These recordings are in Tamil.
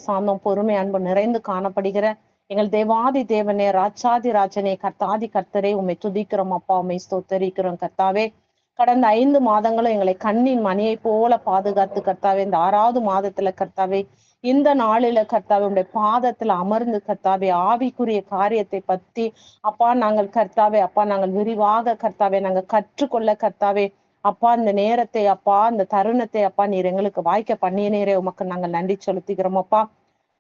சாந்தம் பொறுமை அன்பு நிறைந்து காணப்படுகிற எங்கள் தேவாதி தேவனே, ராஜாதி ராஜனே, கர்த்தாதி கர்த்தரே, உம்மை துதிக்கிறோம் அப்பா, உம்மை ஸ்தோத்தரிக்கிறோம் கர்த்தாவே. கடந்த 5 மாதங்களும் எங்களை கண்ணின் மணியை போல பாதுகாத்து கர்த்தாவே, இந்த 6வது மாதத்துல கர்த்தாவே, இந்த நாளில கர்த்தாவே உடைய பாதத்துல அமர்ந்து கர்த்தாவே ஆவிக்குரிய காரியத்தை பத்தி அப்பா நாங்கள் கர்த்தாவே அப்பா நாங்கள் விரிவாக கர்த்தாவே நாங்கள் கற்றுக்கொள்ள கர்த்தாவே அப்பா இந்த நேரத்தை அப்பா இந்த தருணத்தை அப்பா நீர் எங்களுக்கு வாய்க்க பண்ணினீரே, உமக்கு நாங்கள் நன்றி செலுத்துகிறோம் அப்பா.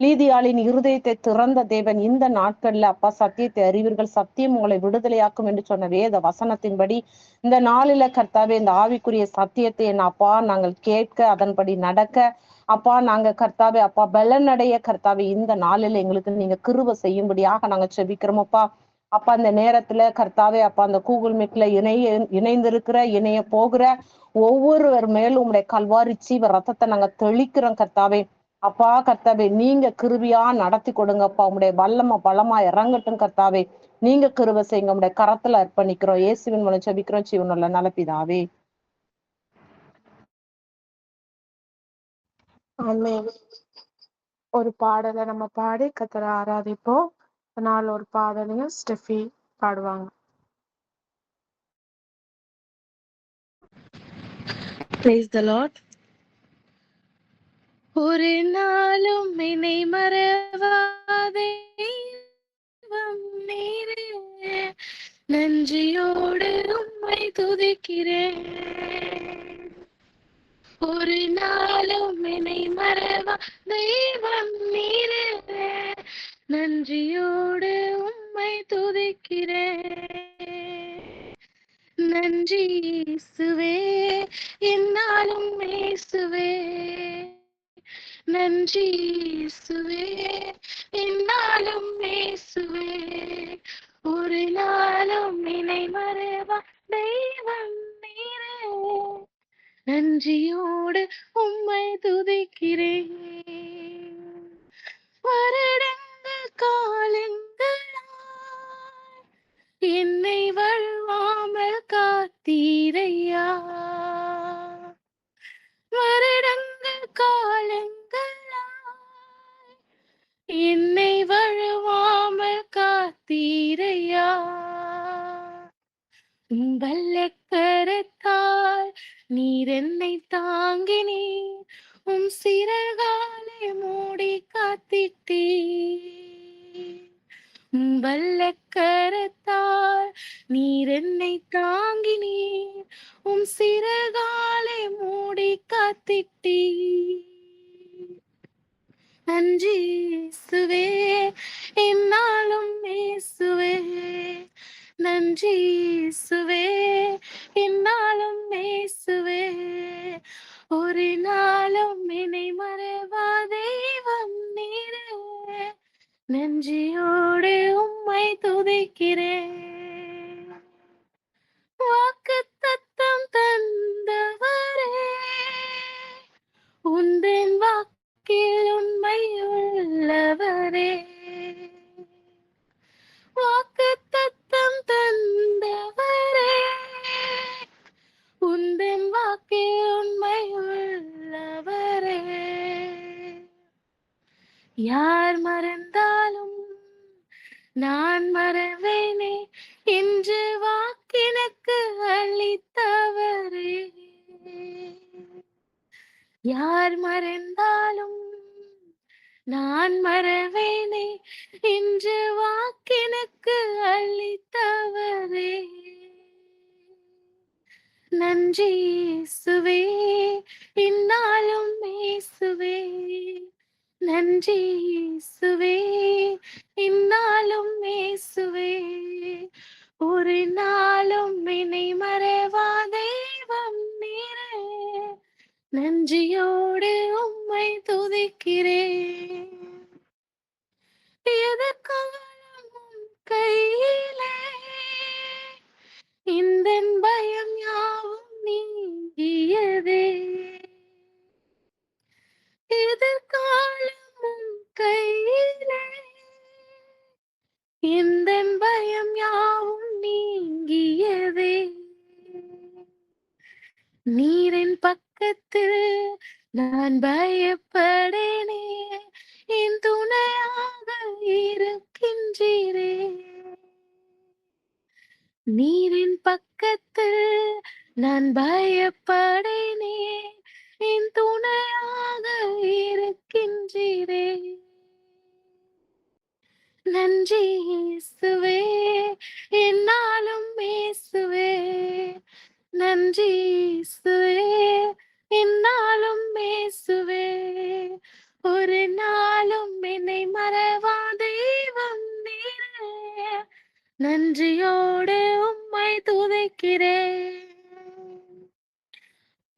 லீதியாளின் இருதயத்தை திறந்த தேவன், இந்த நாட்கள்ல அப்பா சத்தியத்தை அறிவீர்கள், சத்தியம் உங்களை விடுதலையாக்கும் என்று சொன்ன வேத வசனத்தின்படி இந்த நாளில கர்த்தாவே இந்த ஆவிக்குரிய சத்தியத்தை என்ன அப்பா நாங்கள் கேட்க அதன்படி நடக்க அப்பா நாங்க கர்த்தாவே அப்பா பலனடைய கர்த்தாவே இந்த நாளில எங்களுக்கு நீங்க கிருபை செய்யும்படியாக நாங்க செபிக்கிறோம் அப்பா. அப்பா இந்த நேரத்துல கர்த்தாவே அப்பா அந்த கூகுள் மீட்ல இணைந்திருக்கிற இணைய போகிற ஒவ்வொருவர் மேலும் உங்களுடைய கல்வாரி சீவ ரத்தத்தை நாங்க தெளிக்கிறோம் கர்த்தாவே. அப்பா கர்த்தாவே நீங்க கிருபியா நடத்தி கொடுங்கப்பா, உங்களுடைய வல்லமா பலமா இறங்கட்டும் கர்த்தாவே. நீங்க கிருபை செய்யுங்க, உங்களுடைய கரத்துல அர்ப்பணிக்கிறோம். இயேசுவின் மூலம் ஜெபிக்கிறோம் ஜீவனுள்ள நல்ல பிதாவே. ஒரு பாடலை நம்ம பாடி கர்த்தரை ஆராதிப்போம். அதனால ஒரு பாடலையும் ஸ்டெஃபி பாடுவாங்க. Praise the Lord. ஒரு நாளும் என்னை மறவாதே நீரே, நன்றியோடு உம்மை துதிக்கிறேன். ஒரு நாளும் என்னை மறவா தெய்வம் நீரே, நன்றியோடு உம்மை துதிக்கிறேன். நன்றி இயேசுவே, என்னாலும் இயேசுவே, நன்றி இயேசுவே, என்னாலும் இயேசுவே. ஒரு நாளும் என்னை மறவா தெய்வம் நீரே, நன்றியோடு உம்மை துதிக்கிறேன். வருடங்கள் காலங்களாய் என்னை வழுவாமல் காத்தீரையா, வருடங்கள் காலங்களாய் என்னை வழுவாமல் காத்தீரையா. வல்லக்கரத்தால் நீர் என்னை தாங்கினீர், உம் சிறகாலை மூடி காத்திட்டீர். வல்லக்கரத்தால் நீர் என்னை தாங்கினீர், உம் சிறகாலை மூடி காத்திட்டீர். நன்றி இயேசுவே, என்னாலும் இயேசுவே, நன்றி இயேசுவே, என்னாலும் இயேசுவே. ஒரு நாளும் என்னை மறவா தெய்வம் நீரே, நன்றியோடு உம்மை துதிக்கிறேன். வாக்குத்தத்தம் தந்தவரே, உந்தன் வாக்கில் உண்மை உள்ளவரே, வாக்குத்தத்தம் தந்தவரே, உந்தன் வாக்கில் உண்மை உள்ளவரே. யார் மறந்தாலும் நான் மறவேனே என்று வாக்கினுக்கு அளித்தவரே. யார் மறந்தாலும் நான் மறவேனே என்று வாக்கினுக்கு அளித்தவரே. நன்றி இயேசுவே, இந்நாளும் இயேசுவே, நன்றி இயேசுவே, இந்நாளும் இயேசுவே. ஒரு நாளும் என்னை மறவா தெய்வம் நீரே, நன்றியோடு உம்மை துதிக்கிறேன். எதற்காலம் கையிலே இந்த பயம் யாவும் நீங்கியதே, எதிர்காலம் கையிலே இந்த பயம் யாவும் நீங்கியதே. நீரின் பக்கத்தில் நான் பயப்படேனே, நான் பயப்படேனே, என் துணையாக இருக்கின்றீரே. நன்றி இயேசுவே, என்னாலும் இயேசுவே. நன்றி இயேசுவே, என்னாலும் இயேசுவே. ஒரு நாளும் என்னை மறவா தெய்வம் நீரே. நன்றியோடு உம்மை துதிக்கிறேன்.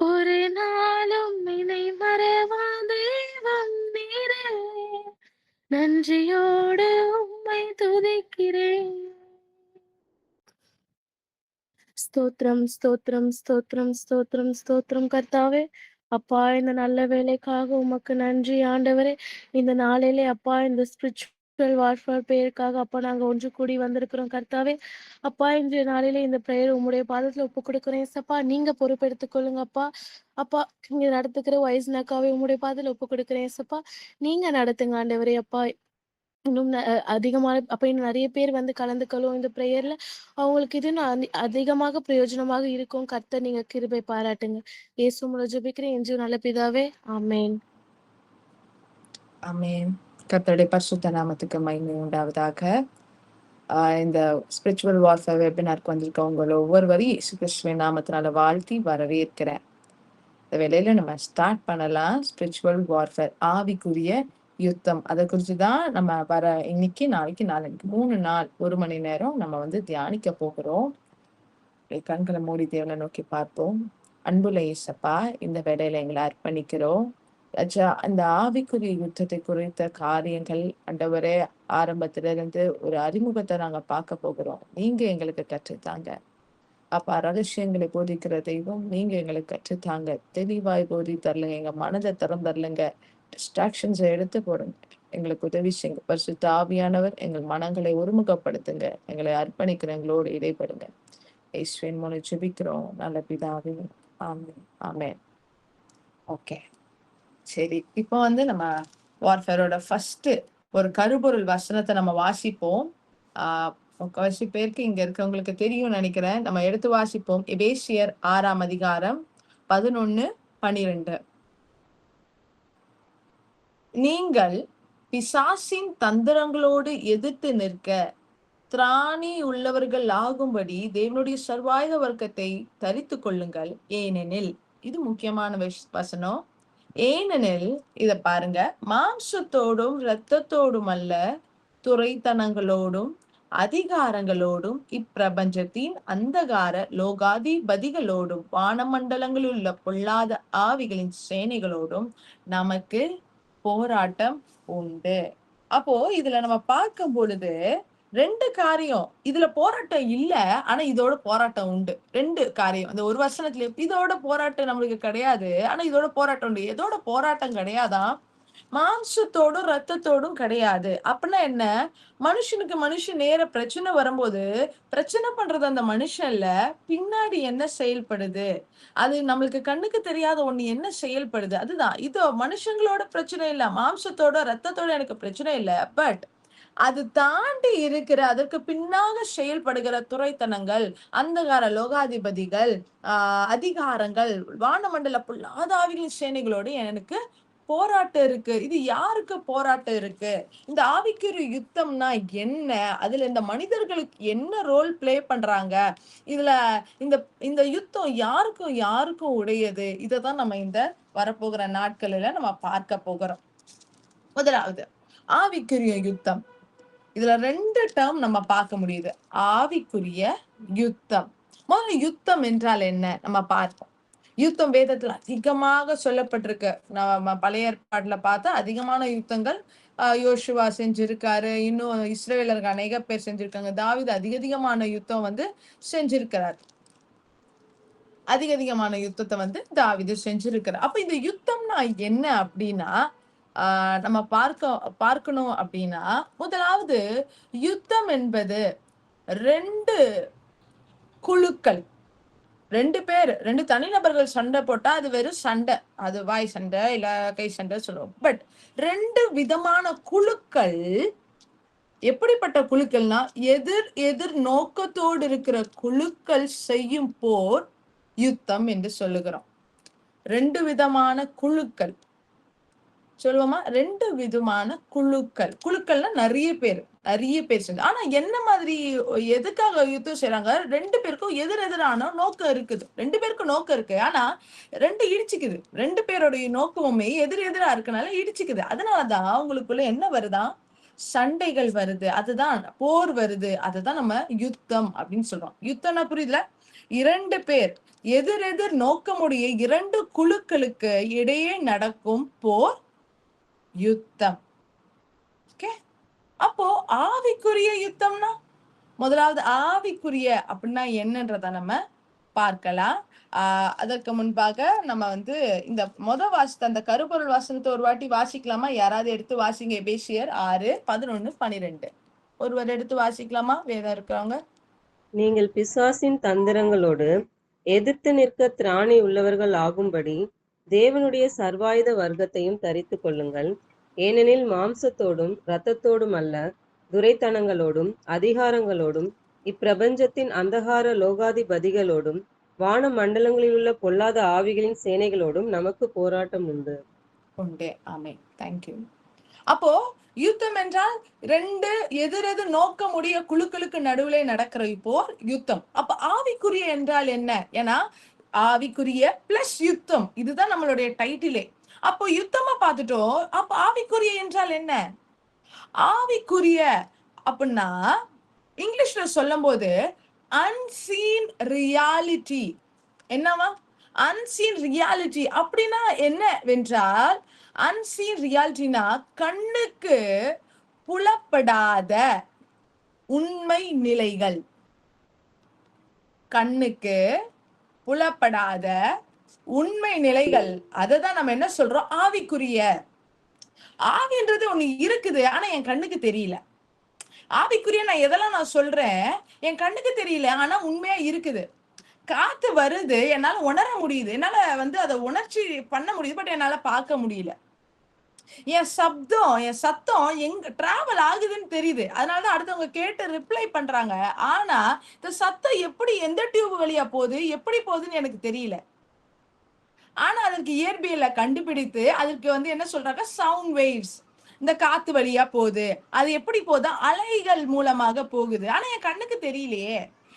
ஒரு நாளும் என்னை மறவா தெய்வம் நீரே. நன்றியோடு உம்மை துதிக்கிறேன். ஸ்தோத்திரம், ஸ்தோத்திரம், ஸ்தோத்திரம், ஸ்தோத்திரம், ஸ்தோத்திரம் கர்த்தாவே. அப்பா, இந்த நல்ல வேலைக்காக உமக்கு நன்றி ஆண்டவரே. இந்த நாளிலே அப்பா, இந்த ஸ்பிரிச்சுவல் வார்ஃபேர் பேருக்காக அப்பா நாங்க ஒன்று கூடி வந்திருக்கிறோம் கர்த்தாவே. அப்பா, இன்றைய நாளிலே இந்த பிரேயர் உம்முடைய பாதத்துல ஒப்பு கொடுக்கிறேன் சப்பா. நீங்க பொறுப்பெடுத்துக் கொள்ளுங்க அப்பா. அப்பா, இங்க நடத்துக்கிற வயசுனாக்காவே உம்முடைய பாதத்துல ஒப்பு கொடுக்கிறேன் சப்பா. நீங்க நடத்துங்க ஆண்டவரே. அப்பா, இன்னும் அதிகமான அப்ப இன்னும் நிறைய பேர் வந்து கலந்துக்கலும் இந்த ப்ரேயர்ல. அவங்களுக்கு இது அதிகமாக பிரயோஜனமாக இருக்கும். கர்த்தர் நீங்க கிருபை பாராட்டுங்க. இயேசு மூலம் ஜெபிக்கிறேன் என் நல்ல பிதாவே, ஆமென். ஆமென். கர்த்தருடைய பரிசுத்த நாமத்துக்கு மகிமை உண்டாவதாக. இந்த ஸ்பிரிச்சுவல் வார்ஃபேர் வெபினாருக்கு வந்திருக்க உங்களை ஒவ்வொருவரையும் இயேசு கிறிஸ்துவின் நாமத்தினால வாழ்த்தி வரவேற்கிறேன். இந்த வேளையில நம்ம ஸ்டார்ட் பண்ணலாம். ஸ்பிரிச்சுவல் வார்ஃபேர், ஆவிக்குரிய யுத்தம். அதை குறித்து தான் நம்ம வர இன்னைக்கு, நாளைக்கு, நாளைக்கு 3 நாள் 1 மணி நேரம் நம்ம வந்து தியானிக்க போகிறோம். கண்களை மூடி தேவனை நோக்கி பார்ப்போம். அன்புள்ள இயேசப்பா, இந்த வேளையில எங்களை அர்ப்பணிக்கிறோம். ராஜா, அந்த ஆவிக்குரிய யுத்தத்தை குறித்த காரியங்கள் ஆண்டவரே ஆரம்பத்திலிருந்து ஒரு அறிமுகத்தை நாங்க பார்க்க போகிறோம். நீங்க எங்களுக்கு கற்றுத்தாங்க அப்பா. ரகசியங்களை போதிக்கிற தெய்வம் நீங்க எங்களுக்கு கற்றுத்தாங்க. தெளிவாய் போதித்தரலுங்க. எங்க மனதை திறந்தரலுங்க. டிஸ்ட்ராக்ஷன்ஸை எடுத்து போடுங்க. எங்களுக்கு உதவி செய்யுங்க. பரிசுத்த ஆவியானவர் எங்கள் மனங்களை ஒருமுகப்படுத்துங்க. எங்களை அர்ப்பணிக்கிற எங்களோடு இடைப்படுங்க. இயேசுவின் மூலம் ஜெபிக்கிறோம் நல்ல பிதாவே, ஆமென், ஆமென். ஓகே, சரி. இப்போ வந்து நம்ம வார்ஃபேரோட ஃபர்ஸ்ட் ஒரு கருப்பொருள் வசனத்தை நம்ம வாசிப்போம். முக்கால்வாசி பேருக்கு இங்க இருக்கவங்களுக்கு தெரியும் நினைக்கிறேன். நம்ம எடுத்து வாசிப்போம். எபேசியர் 6ஆம் அதிகாரம் 11, 12. நீங்கள் பிசாசின் தந்திரங்களோடு எதிர்த்து நிற்க திராணி உள்ளவர்கள் ஆகும்படி தேவனுடைய சர்வாயுத வர்க்கத்தை தரித்து கொள்ளுங்கள். ஏனெனில், இது முக்கியமான வசனம். ஏனெனில், இத பாருங்க, மாம்சத்தோடும் இரத்தத்தோடும் அல்ல, துரைத்தனங்களோடும் அதிகாரங்களோடும் இப்பிரபஞ்சத்தின் அந்தகார லோகாதிபதிகளோடும் வானமண்டலங்களில் உள்ள பொல்லாத ஆவிகளின் சேனைகளோடும் நமக்கு போராட்டம் உண்டு. அப்போ இதுல நம்ம பார்க்கும் பொழுது 2 காரியம். இதுல போராட்டம் இல்ல, ஆனா இதோட போராட்டம் உண்டு. 2 காரியம். அந்த ஒரு வசனத்துல இதோட போராட்டம் நம்மளுக்கு கிடையாது, ஆனா இதோட போராட்டம் உண்டு. எதோட போராட்டம் கிடையாதான்? மாம்சத்தோடும் ரத்தத்தோடும் கிடையாது. அப்படின்னா என்ன? மனுஷனுக்கு மனுஷன் நேர பிரச்சனை வரும்போது பிரச்சனை பண்றது அந்த மனுஷன்ல, பின்னாடி என்ன செயல்படுது, அது நம்மளுக்கு கண்ணுக்கு தெரியாத ஒண்ணு என்ன செயல்படுது, அதுதான். இது மனுஷங்களோட பிரச்சனை இல்ல, மாம்சத்தோட ரத்தத்தோட எனக்கு பிரச்சனை இல்ல. பட் அது தாண்டி இருக்கிற, அதற்கு பின்னாக செயல்படுகிற துரைத்தனங்கள், அந்தகார லோகாதிபதிகள், அதிகாரங்கள், வானமண்டல பொல்லாத ஆவிகளின் சேனைகளோடு எனக்கு போராட்டம் இருக்கு. இது யாருக்கு போராட்டம் இருக்கு? இந்த ஆவிக்குரிய யுத்தம்னா என்ன? அதுல இந்த மனிதர்களுக்கு என்ன ரோல் பிளே பண்றாங்க? இதுல இந்த இந்த யுத்தம் யாருக்கும் யாருக்கும் உடையது? இததான் நம்ம இந்த வரப்போகிற நாட்களில நம்ம பார்க்க போகிறோம். முதலாவது, ஆவிக்குரிய யுத்தம். இதுல 2 டேர்ம் நம்ம பார்க்க முடியுது. ஆவிக்குரிய யுத்தம். முதல்ல யுத்தம் என்றால் என்ன நம்ம பார்ப்போம். யுத்தம் வேதத்துல அதிகமாக சொல்லப்பட்டிருக்கு. நம்ம பழைய ஏற்பாட்டுல பார்த்தா அதிகமான யுத்தங்கள் யோசுவா செஞ்சிருக்காரு. இன்னும் இஸ்ரவேலர்கள் அநேக பேர் செஞ்சிருக்காங்க. தாவீது அதிகமான யுத்தம் வந்து செஞ்சிருக்கிறார். அதிகமான யுத்தத்தை வந்து தாவீது செஞ்சிருக்கிறார். அப்ப இந்த யுத்தம்னா என்ன அப்படின்னா, நம்ம பார்க்கணும் அப்படின்னா, முதலாவது யுத்தம் என்பது 2 குழுக்கள், 2 பேர், 2 தனிநபர்கள் சண்டை போட்டா அது வெறும் சண்டை. அது வாய் சண்டை இல்ல கை சண்டை சொல்லுவோம். பட் 2 விதமான குழுக்கள். எப்படிப்பட்ட குழுக்கள்னா, எதிர் நோக்கத்தோடு இருக்கிற குழுக்கள் செய்யும் போர் யுத்தம் என்று சொல்லுகிறோம். 2 விதமான குழுக்கள் சொல்லுவோமா? 2 விதமான குழுக்கள்னா நிறைய பேர் சேர்ந்து. ஆனா என்ன மாதிரி, எதுக்காக யுத்தம் செய்றாங்க? 2 பேருக்கும் எதிரெதிரான நோக்கம் இருக்குது. 2 பேருக்கும் நோக்கம் இருக்கு. ஆனா 2 இடிச்சுக்குது. 2 பேருடைய நோக்கமுமே எதிரா இருக்கனால இடிச்சுக்குது. அதனாலதான் அவங்களுக்குள்ள என்ன வருதாம்? சண்டைகள் வருது. அதுதான் போர் வருது. அதுதான் நம்ம யுத்தம் அப்படின்னு சொல்றோம். யுத்தம்னா புரியுதுல? 2 பேர் எதிரெதிர் நோக்கமுடைய 2 குழுக்களுக்கு இடையே நடக்கும் போர் யுத்தம். ஓகே, அப்போ ஆவிக்குரிய யுத்தம்னா, முதலாவது ஆவிக்குரிய அப்படின்னா என்னன்றத நம்ம பார்க்கலாம். அதற்கு முன்பாக நம்ம இந்த வாசித்த அந்த கருப்பொருள் வாசனத்தை ஒரு வாட்டி வாசிக்கலாமா? யாராவது எடுத்து வாசிங்க. எபேசியர் 6:11-12. ஒருவர் எடுத்து வாசிக்கலாமா? வேதம் இருக்கிறவங்க. நீங்கள் பிசாசின் தந்திரங்களோடு எதிர்த்து நிற்க திராணி உள்ளவர்கள் ஆகும்படி தேவனுடைய சர்வாயுத வர்க்கத்தையும் தரித்து கொள்ளுங்கள். ஏனெனில் மாம்சத்தோடும் இரத்தத்தோடும் அல்ல, துரைத்தனங்களோடும் அதிகாரங்களோடும் இப்பிரபஞ்சத்தின் அந்தகார லோகாதிபதிகளோடும் வான மண்டலங்களிலுள்ள பொல்லாத ஆவிகளின் சேனைகளோடும் நமக்கு போராட்டம் உண்டு. ஆமென். தேங்க்யூ. அப்போ யுத்தம் என்றால் 2 எதிரெதிர் நோக்கமுடைய குழுக்களுக்கு நடுவுல நடக்கிற போர் யுத்தம். அப்ப ஆவிக்குரிய என்றால் என்ன? ஏன்னா ஆவிக்குரிய பிளஸ் யுத்தம், இதுதான் நம்மளுடைய டைட்டிலே. அப்போ யுத்தமா பார்த்துட்டோம். அப்ப ஆவிக்குரிய என்றால் என்ன? ஆவிக்குரிய அப்படின்னா இங்கிலீஷ்ல சொல்லும் போது அன்சீன் ரியாலிட்டி. என்னவா? அன்சீன் ரியாலிட்டி அப்படின்னா என்னவென்றால், அன்சீன் ரியாலிட்டினா கண்ணுக்கு புலப்படாத உண்மை நிலைகள். கண்ணுக்கு புலப்படாத உண்மை நிலைகள். அததான் நம்ம என்ன சொல்றோம்? ஆவிக்குரிய. ஆவின்றது ஒண்ணு இருக்குது, ஆனா என் கண்ணுக்கு தெரியல. ஆவிக்குரிய நான் எதெல்லாம் நான் சொல்றேன், என் கண்ணுக்கு தெரியல, ஆனா உண்மையா இருக்குது. காத்து வருது, என்னால உணர முடியுது, என்னால அதை உணர்ச்சி பண்ண முடியுது, பட் என்னால பார்க்க முடியல. என் சத்தம் எங்க டிராவல் ஆகுதுன்னு தெரியுது, அதனாலதான் அடுத்தவங்க கேட்டு ரிப்ளை பண்றாங்க. ஆனா இந்த சத்தம் எப்படி எந்த டியூப் வழியா போகுது, எப்படி போகுதுன்னு எனக்கு தெரியல. ஆனா அதற்கு இயற்பியல கண்டுபிடித்து அதற்கு என்ன சொல்றாங்க? Sound waves. இந்த காத்து வழியா போகுது. அது எப்படி போகுது? அலைகள் மூலமாக போகுது. ஆனா என் கண்ணுக்கு தெரியலையே.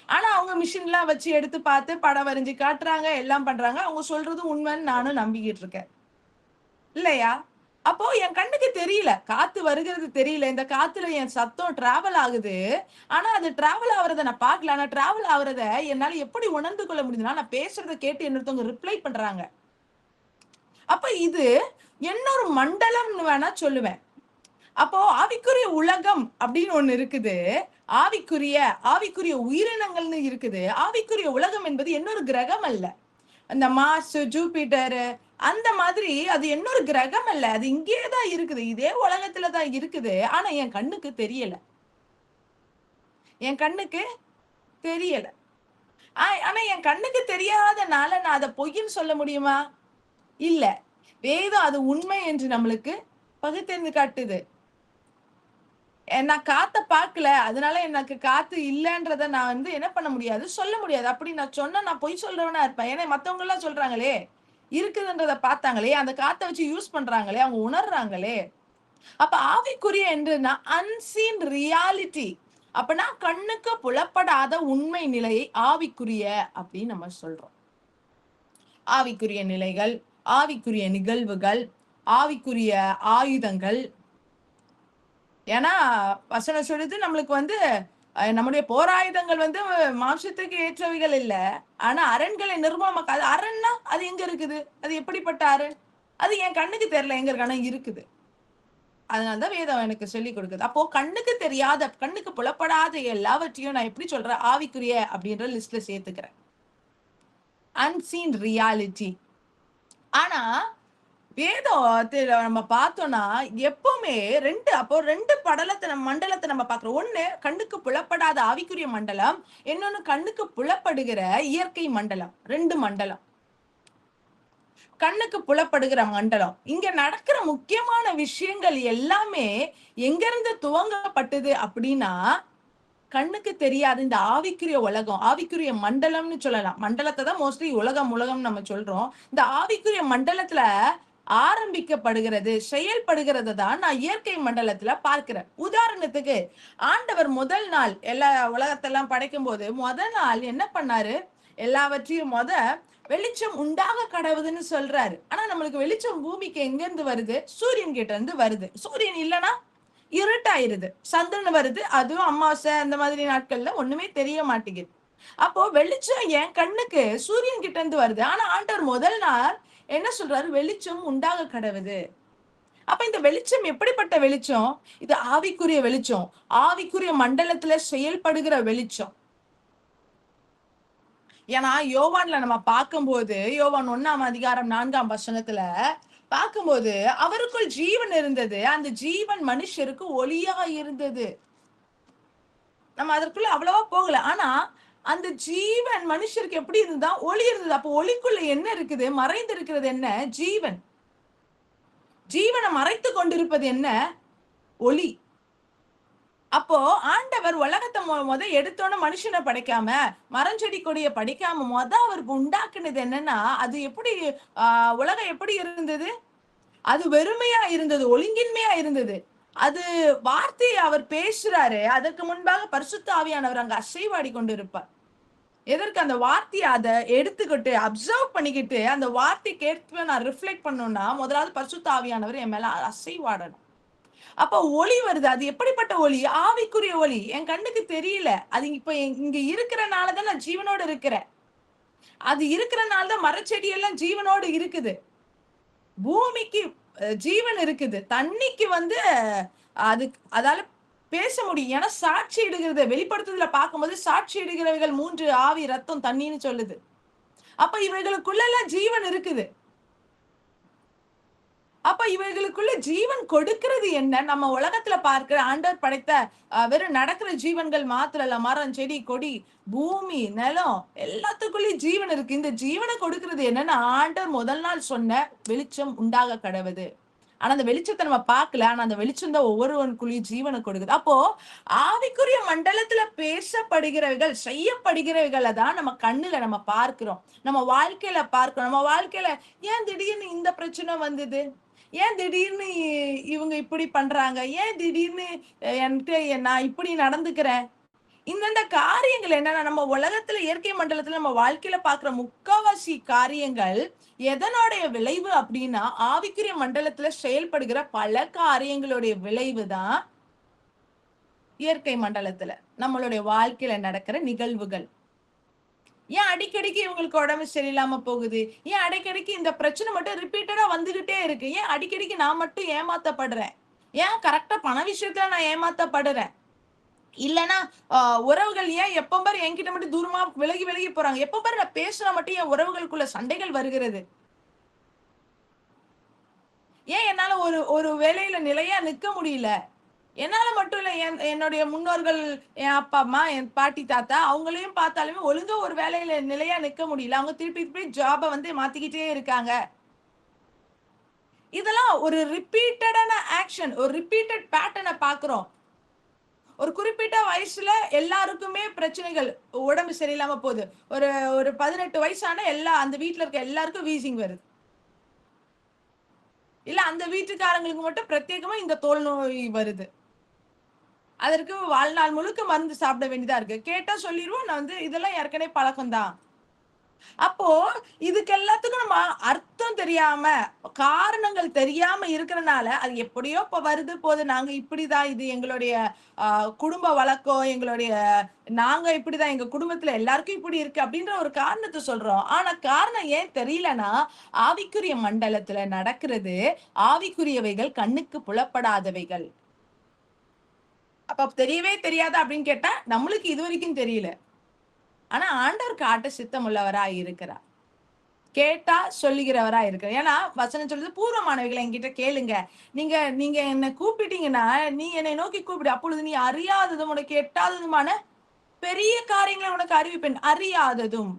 ஆனா அவங்க மிஷின்லாம் வச்சு எடுத்து பார்த்து படம் வரைஞ்சு காட்டுறாங்க, எல்லாம் பண்றாங்க. அவங்க சொல்றது உண்மைன்னு நானும் நம்பிக்கிட்டு இருக்கேன், இல்லையா? அப்போ என் கண்ணுக்கு தெரியல, காத்து வருகிறது தெரியல. இந்த காத்துல என் சத்தம் டிராவல் ஆகுது, ஆனா அது டிராவல் ஆகுறத நான் பார்க்கல. ஆனா டிராவல் ஆகுறத என்னால எப்படி உணர்ந்து கொள்ள முடியுதுன்னா, நான் பேசுறதை கேட்டு இன்னொருத்தவங்க ரிப்ளை பண்றாங்க. அப்ப இது இன்னொரு மண்டலம்னு வேணா சொல்லுவேன். அப்போ ஆவிக்குரிய உலகம் அப்படின்னு ஒண்ணு இருக்குது. ஆவிக்குரிய உயிரினங்கள்னு இருக்குது. ஆவிக்குரிய உலகம் என்பது இன்னொரு கிரகம் அல்ல. அந்த மார்ஸ், ஜூபிட்டர் அந்த மாதிரி அது இன்னொரு கிரகம் அல்ல. அது இங்கேதான் இருக்குது, இதே உலகத்துலதான் இருக்குது. ஆனா என் கண்ணுக்கு தெரியல. ஆனா என் கண்ணுக்கு தெரியாதனால நான் அதை பொய்ன்னு சொல்ல முடியுமா? இல்ல. வேதம் அது உண்மை என்று நம்மளுக்கு பகுத்தறிந்து காட்டுது. நான் காத்த பார்க்கல, அதனால எனக்கு காத்து இல்லன்றத நான் என்ன பண்ண முடியாது, சொல்ல முடியாது. அப்படி நான் சொன்னா நான் பொய் சொல்றவனா இருப்பேன். ஏன்னா மத்தவங்க எல்லாம் சொல்றாங்களே, இருக்குதுன்றத பார்த்தாங்களே, அந்த காத்த வச்சு யூஸ் பண்றாங்களே, அவங்க உணர்றாங்களே. அப்ப ஆவிக்குரிய என்றுனா அன்சீன் ரியாலிட்டி. அப்பனா கண்ணுக்கு புலப்படாத உண்மை நிலையை ஆவிக்குரிய அப்படின்னு நம்ம சொல்றோம். ஆவிக்குரிய நிலைகள், ஆவிக்குரிய நிகழ்வுகள், ஆவிக்குரிய ஆயுதங்கள். ஏன்னா வசனம் சொல்லுது நம்மளுக்கு நம்முடைய போராயுதங்கள் மாம்சத்துக்கு ஏற்றவைகள் இல்ல, ஆனா அரண்களை நிர்மாமக்க. அது அரண்னா அது எங்க இருக்குது? அது எப்படிப்பட்ட அரண்? அது என் கண்ணுக்கு தெரியல, எங்க இருக்கான இருக்குது. அதனாலதான் வேதம் எனக்கு சொல்லி கொடுக்குது. அப்போ கண்ணுக்கு தெரியாத, கண்ணுக்கு புலப்படாத எல்லாவற்றையும் நான் எப்படி சொல்றேன்? ஆவிக்குரிய அப்படின்ற லிஸ்ட்ல சேர்த்துக்கிறேன். Unseen reality. ஆனா வேதத்துல நம்ம பார்த்தோம்னா எப்பவுமே ரெண்டு மண்டலத்தை நம்ம பார்க்கிறோம். ஒண்ணு கண்ணுக்கு புலப்படாத ஆவிக்குரிய மண்டலம், இன்னொன்னு கண்ணுக்கு புலப்படுகிற இயற்கை மண்டலம். 2 மண்டலம். கண்ணுக்கு புலப்படுகிற மண்டலம், இங்க நடக்கிற முக்கியமான விஷயங்கள் எல்லாமே எங்கிருந்து துவங்கப்பட்டது அப்படின்னா கண்ணுக்கு தெரியாத இந்த ஆவிக்குரிய உலகம், ஆவிக்குரிய மண்டலம்னு சொல்லலாம். மண்டலத்தை தான் மோஸ்ட்லி உலகம் நம்ம சொல்றோம். இந்த ஆவிக்குரிய மண்டலத்துல ஆரம்பிக்கப்படுகிறது, செயல்படுகிறது தான் நான் இயற்கை மண்டலத்துல பார்க்கிறேன். உதாரணத்துக்கு ஆண்டவர் முதல் நாள் எல்லா உலகத்தெல்லாம் படைக்கும் போது முதல் நாள் என்ன பண்ணாரு? எல்லாவற்றையும் வெளிச்சம் உண்டாக கடவுதுன்னு சொல்றாரு. ஆனா நம்மளுக்கு வெளிச்சம் பூமிக்கு எங்க இருந்து வருது? சூரியன் கிட்ட இருந்து வருது. சூரியன் இல்லைன்னா இருட்டாயிருது. சந்திரன் வருது, அதுவும் அமாவாசை அந்த மாதிரி நாட்கள்ல ஒண்ணுமே தெரிய மாட்டேங்குது. அப்போ வெளிச்சம் என் கண்ணுக்கு சூரியன் கிட்ட இருந்து வருது. ஆனா ஆண்டவர் முதல் நாள் என்ன சொல்றாரு? வெளிச்சம் உண்டாக கடவுது. அப்ப இந்த வெளிச்சம் எப்படிப்பட்ட வெளிச்சம்? இது ஆவிக்குரிய வெளிச்சம், ஆவிக்குரிய மண்டலத்துல செயல்படுகிற வெளிச்சம். ஏன்னா யோவான்ல நம்ம பார்க்கும்போது, யோவான் 1ஆம் அதிகாரம் 4ஆம் வசனத்துல பார்க்கும்போது, அவருக்குள் ஜீவன் இருந்தது, அந்த ஜீவன் மனுஷருக்கு ஒளியா இருந்தது. நம்ம அதற்குள்ள அவ்வளவா போகல. ஆனா அந்த ஜீவன் மனுஷருக்கு எப்படி இருந்தா? ஒளி இருந்தது. அப்போ ஒளிக்குள்ள என்ன இருக்குது? மறைந்து இருக்கிறது என்ன? ஜீவன். ஜீவனை மறைத்து கொண்டிருப்பது என்ன? ஒளி. அப்போ ஆண்டவர் உலகத்தை எடுத்தோன்னு மனுஷனை படைக்காம, மரஞ்செடி கொடிய படைக்காம அவருக்கு உண்டாக்குனது என்னன்னா, அது எப்படி உலகம் எப்படி இருந்தது? அது வெறுமையா இருந்தது, ஒழுங்கின்மையா இருந்தது. அது வார்த்தையை அவர் பேசுறாரு, அதற்கு முன்பாக பரிசுத்த ஆவியானவர் அங்க அசைவாடி கொண்டு இருப்பார். எதற்கு? அந்த வார்த்தையை அதை எடுத்துக்கிட்டு அப்சர்வ் பண்ணிக்கிட்டு அந்த வார்த்தை கேட்டு நான் ரிஃப்ளெக்ட் பண்ணணும்னா முதலாவது பரிசுத்த ஆவியானவர் என் மேல அசைவாடணும். அப்ப ஒளி வருது. அது எப்படிப்பட்ட ஒளி? ஆவிக்குரிய ஒளி. என் கண்ணுக்கு தெரியல. அது இப்ப இங்க இருக்கிறனாலதான் நான் ஜீவனோடு இருக்கிறேன். அது இருக்கிறனாலதான் மரச்செடி எல்லாம் ஜீவனோடு இருக்குது. பூமிக்கு ஜீவன் இருக்குது. தண்ணிக்கு அது அதால பேச முடியும். ஏன்னா சாட்சி இடுகிறது. வெளிப்படுத்துதல பார்க்கும்போது சாட்சி இடுகிறவைகள் 3 ஆவி, ரத்தம், தண்ணின்னு சொல்லுது. அப்ப இவைகளுக்குள்ள எல்லாம் ஜீவன் இருக்குது. அப்ப இவைகளுக்குள்ள ஜீவன் கொடுக்கிறது என்ன? நம்ம உலகத்துல பார்க்கிற ஆண்டவர் படைத்த வெறும் நடக்கிற ஜீவன்கள் மாத்திரம் இல்ல, மரம், செடி, கொடி, பூமி, நிலம் எல்லாத்துக்குள்ளயும் ஜீவன் இருக்கு. இந்த ஜீவனை கொடுக்கிறது என்னன்னா, ஆண்டவர் முதல் நாள் சொன்ன வெளிச்சம் உண்டாக கடவுது. ஆனா அந்த வெளிச்சத்தை நம்ம பார்க்கல. ஆனா அந்த வெளிச்சம் தான் ஒவ்வொருவனுக்குள்ளயும் ஜீவனை கொடுக்குது. அப்போ ஆவிக்குரிய மண்டலத்துல பேசப்படுகிறவைகள், செய்யப்படுகிறவைகளை தான் நம்ம கண்ணுல நம்ம பார்க்கிறோம், நம்ம வாழ்க்கையில பார்க்கிறோம். நம்ம வாழ்க்கையில ஏன் திடீர்னு இந்த பிரச்சனை வந்தது? ஏன் திடீர்னு இவங்க இப்படி பண்றாங்க? ஏன் திடீர்னு என்கிட்ட நான் இப்படி நடந்துக்கிறேன்? இந்த காரியங்கள் என்னன்னா, நம்ம உலகத்துல இயற்கை மண்டலத்துல நம்ம வாழ்க்கையில பாக்குற முக்காவாசி காரியங்கள் எதனுடைய விளைவு அப்படின்னா, ஆவிக்குரிய மண்டலத்துல செயல்படுகிற பல காரியங்களுடைய விளைவு தான் இயற்கை மண்டலத்துல நம்மளுடைய வாழ்க்கையில நடக்கிற நிகழ்வுகள். ஏன் அடிக்கடிக்கு இவங்களுக்கு உடம்பு சரியில்லாம போகுது? ஏன் அடிக்கடிக்கு இந்த பிரச்சனை மட்டும் ரிப்பீட்டடா வந்துகிட்டே இருக்கு? ஏன் அடிக்கடிக்கு நான் மட்டும் ஏமாத்தப்படுறேன்? ஏன் கரெக்டா பண விஷயத்துல நான் ஏமாத்தப்படுறேன்? இல்லைன்னா உறவுகள் ஏன் எப்ப பாரு என்கிட்ட மட்டும் தூரமா விலகி போறாங்க? எப்ப பாரு நான் பேசுனா மட்டும் என் உறவுகளுக்குள்ள சண்டைகள் வருகிறது? ஏன் என்னால ஒரு வேலையில நிலையா நிக்க முடியல? என்னால மட்டும் இல்ல, என்னுடைய முன்னோர்கள், என் அப்பா அம்மா, என் பாட்டி தாத்தா அவங்களையும் பார்த்தாலுமே ஒழுங்கா ஒரு வேலையில நிலையா நிக்க முடியல. அவங்க திருப்பி ஜாப மாத்திக்கிட்டே இருக்காங்க. இதெல்லாம் ஒரு ரிப்பீட்டடான ஆக்ஷன், ஒரு ரிப்பீட்டட் பேட்டர்னை பாக்குறோம். ஒரு குறிப்பிட்ட வயசுல எல்லாருக்குமே பிரச்சனைகள், உடம்பு சரியில்லாம போகுது. ஒரு 18 வயசான அந்த வீட்டுல இருக்க எல்லாருக்கும் வீசிங் வருது. இல்ல அந்த வீட்டுக்காரங்களுக்கு மட்டும் பிரத்யேகமா இந்த தோல் நோய் வருது. அதற்கு வாழ்நாள் முழுக்க மருந்து சாப்பிட வேண்டியதா இருக்கு. கேட்டா சொல்லிடுவோம், நான் இதெல்லாம் ஏற்கனவே பழக்கம்தான். அப்போ இதுக்கு எல்லாத்துக்கும் நம்ம அர்த்தம் தெரியாம, காரணங்கள் தெரியாம இருக்கிறனால அது எப்படியோ இப்ப வருது போது, நாங்க இப்படிதான், இது எங்களுடைய குடும்ப வழக்கம், நாங்க இப்படிதான், எங்க குடும்பத்துல எல்லாருக்கும் இப்படி இருக்கு அப்படின்ற ஒரு காரணத்தை சொல்றோம். ஆனா காரணம் ஏன் தெரியலன்னா, ஆவிக்குரிய மண்டலத்துல நடக்கிறது ஆவிக்குரியவைகள், கண்ணுக்கு புலப்படாதவைகள். அப்ப தெரியவே தெரியாதா அப்படின்னு கேட்டா, நம்மளுக்கு இது வரைக்கும் தெரியல. ஆனா ஆண்டவர் காட்ட சித்தம் உள்ளவரா இருக்கிறார். கேட்டா சொல்லுகிறவரா இருக்கிறார். ஏன்னா வசனம் சொல்லுது, பூர்வமானவைகளை என்கிட்ட கேளுங்க. நீங்க என்ன கூப்பிட்டீங்கன்னா, நீ என்னை நோக்கி கூப்பிடு, அப்பொழுது நீ அறியாததும் உனக்கு எட்டாததுமான பெரிய காரியங்களை உனக்கு அறிவிப்பேன். அறியாததும்,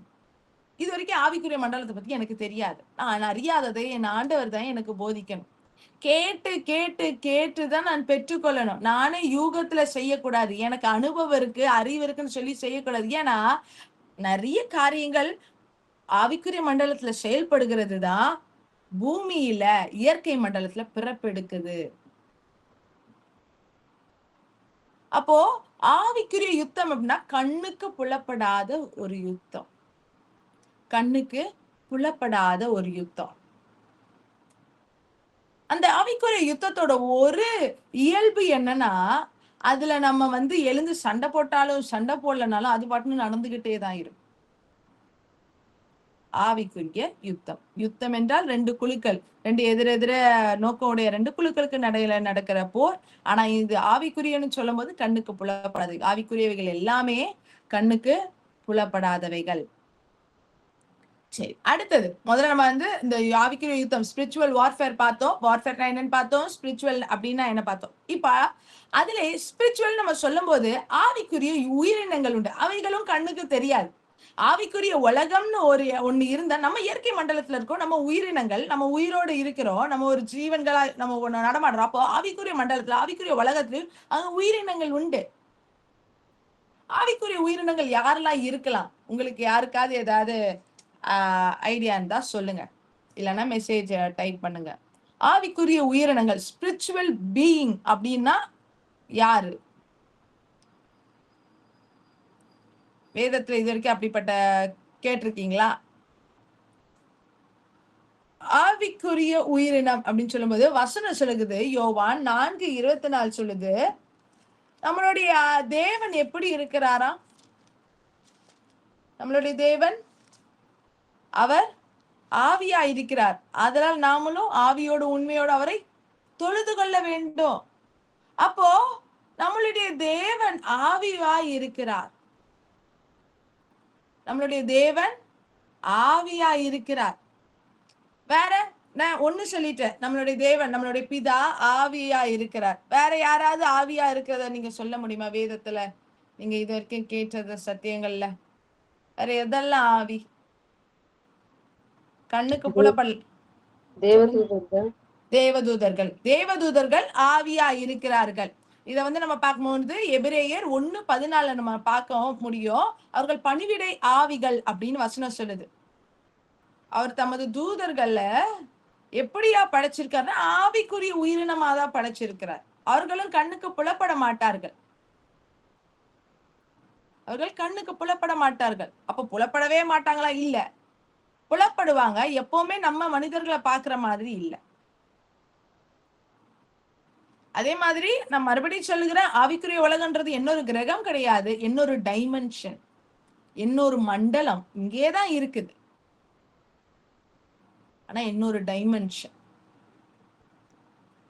இது வரைக்கும் ஆவிக்குரிய மண்டலத்தை பத்தி எனக்கு தெரியாது. நான் அறியாததை என் ஆண்டவர் தான் எனக்கு போதிக்கணும். கேட்டு கேட்டு கேட்டுதான் நான் பெற்றுக்கொள்ளணும். நானே யூகத்துல செய்யக்கூடாது. எனக்கு அனுபவம் இருக்கு, அறிவு இருக்குன்னு சொல்லி செய்யக்கூடாது. ஏன்னா நிறைய காரியங்கள் ஆவிக்குரிய மண்டலத்துல செயல்படுகிறது தான் பூமியில இயற்கை மண்டலத்துல பிறப்பெடுக்குது. அப்போ ஆவிக்குரிய யுத்தம் அப்படின்னா கண்ணுக்கு புலப்படாத ஒரு யுத்தம். கண்ணுக்கு புலப்படாத ஒரு யுத்தம். அந்த ஆவிக்குரிய யுத்தத்தோட ஒரு இயல்பு என்னன்னா, அதுல நம்ம எழுந்து சண்டை போட்டாலும் சண்டை போடலனாலும் அது பாட்டுன்னு நடந்துகிட்டே தான் இருக்கும். ஆவிக்குரிய யுத்தம். யுத்தம் என்றால் 2 குழுக்கள், 2 எதிரெதிர நோக்கமுடைய 2 குழுக்களுக்கு நடையில நடக்கிற போர். ஆனா இது ஆவிக்குரியன்னு சொல்லும் போது கண்ணுக்கு புலப்படாது. ஆவிக்குரியவைகள் எல்லாமே கண்ணுக்கு புலப்படாதவைகள். சரி, அடுத்தது முதல்ல நம்ம இந்த ஆவிக்குரிய யுத்தம் ஸ்பிரிச்சுவல் வார்ஃபேர் பார்த்தோம். வார்ஃபேர் என்னன்னு பார்த்தோம். ஸ்பிரிச்சுவல் அப்படின்னா என்ன பார்த்தோம். இப்ப அதுல ஸ்பிரிச்சுவல் நம்ம சொல்லும் போது ஆவிக்குரிய உயிரினங்கள் உண்டு. அவைகளும் கண்ணுக்கு தெரியாது. ஆவிக்குரிய உலகம்னு ஒண்ணு இருந்தா நம்ம இயற்கை மண்டலத்துல இருக்கோம். நம்ம உயிரினங்கள், நம்ம உயிரோடு இருக்கிறோம். நம்ம ஒரு ஜீவன்களா நம்ம ஒண்ணு நடமாடுறோம். அப்போ ஆவிக்குரிய மண்டலத்துல, ஆவிக்குரிய உலகத்துல அங்க உயிரினங்கள் உண்டு. ஆவிக்குரிய உயிரினங்கள் யாரெல்லாம் இருக்கலாம்? உங்களுக்கு யாருக்காவது ஏதாவது ஐடியா இருந்தா சொல்லுங்க. இல்லைன்னா மெசேஜ் டைப் பண்ணுங்க. ஆவிக்குரிய உயிரினங்கள் ஸ்பிரிச்சுவல் பீயிங் அப்படின்னா யாரு? வேதத்துல இது வரைக்கும் அப்படிப்பட்ட கேட்டிருக்கீங்களா? ஆவிக்குரிய உயிரினம் அப்படின்னு சொல்லும்போது வசனம் சொல்லுது, யோவான் 4:24 சொல்லுது, நம்மளுடைய தேவன் எப்படி இருக்கிறாரா? நம்மளுடைய தேவன் அவர் ஆவியா இருக்கிறார். அதனால் நாமளும் ஆவியோடு உண்மையோடு அவரை தொழுது கொள்ள வேண்டும். அப்போ நம்மளுடைய தேவன் ஆவியாய் இருக்கிறார். நம்மளுடைய தேவன் ஆவியா இருக்கிறார். வேற நான் ஒண்ணு சொல்லிட்டேன். நம்மளுடைய தேவன், நம்மளுடைய பிதா ஆவியா இருக்கிறார். வேற யாராவது ஆவியா இருக்கிறத நீங்க சொல்ல முடியுமா? வேதத்துல நீங்க இது வரைக்கும் கேட்டது சத்தியங்கள்ல வேற எதெல்லாம் ஆவி கண்ணுக்கு புலப்பல்? தேவதூதர்கள். தேவதூதர்கள். தேவதூதர்கள் ஆவியா இருக்கிறார்கள். இத நம்ம பார்க்கும்போது எபிரேயர் 1:14 நம்ம பார்க்க முடியும். அவர்கள் பணிவிடை ஆவிகள் அப்படின்னு வசனம் சொல்லுது. அவர் தமது தூதர்கள்ல எப்படியா படைச்சிருக்காருன்னா ஆவிக்குரிய உயிரினமா தான் படைச்சிருக்கிறார். அவர்களும் கண்ணுக்கு புலப்பட மாட்டார்கள். அவர்கள் கண்ணுக்கு புலப்பட மாட்டார்கள். அப்ப புலப்படவே மாட்டாங்களா? இல்ல, புலப்படுவாங்க. எப்பவுமே நம்ம மனிதர்களை பாக்குற மாதிரி இல்ல. அதே மாதிரி நான் மறுபடியும் சொல்லுகிறேன், ஆவிக்குரிய உலகன்றது இன்னொரு கிரகம் கிடையாது, இன்னொரு டைமென்ஷன், இன்னொரு மண்டலம் இங்கேதான் இருக்குது. ஆனா இன்னொரு டைமென்ஷன்.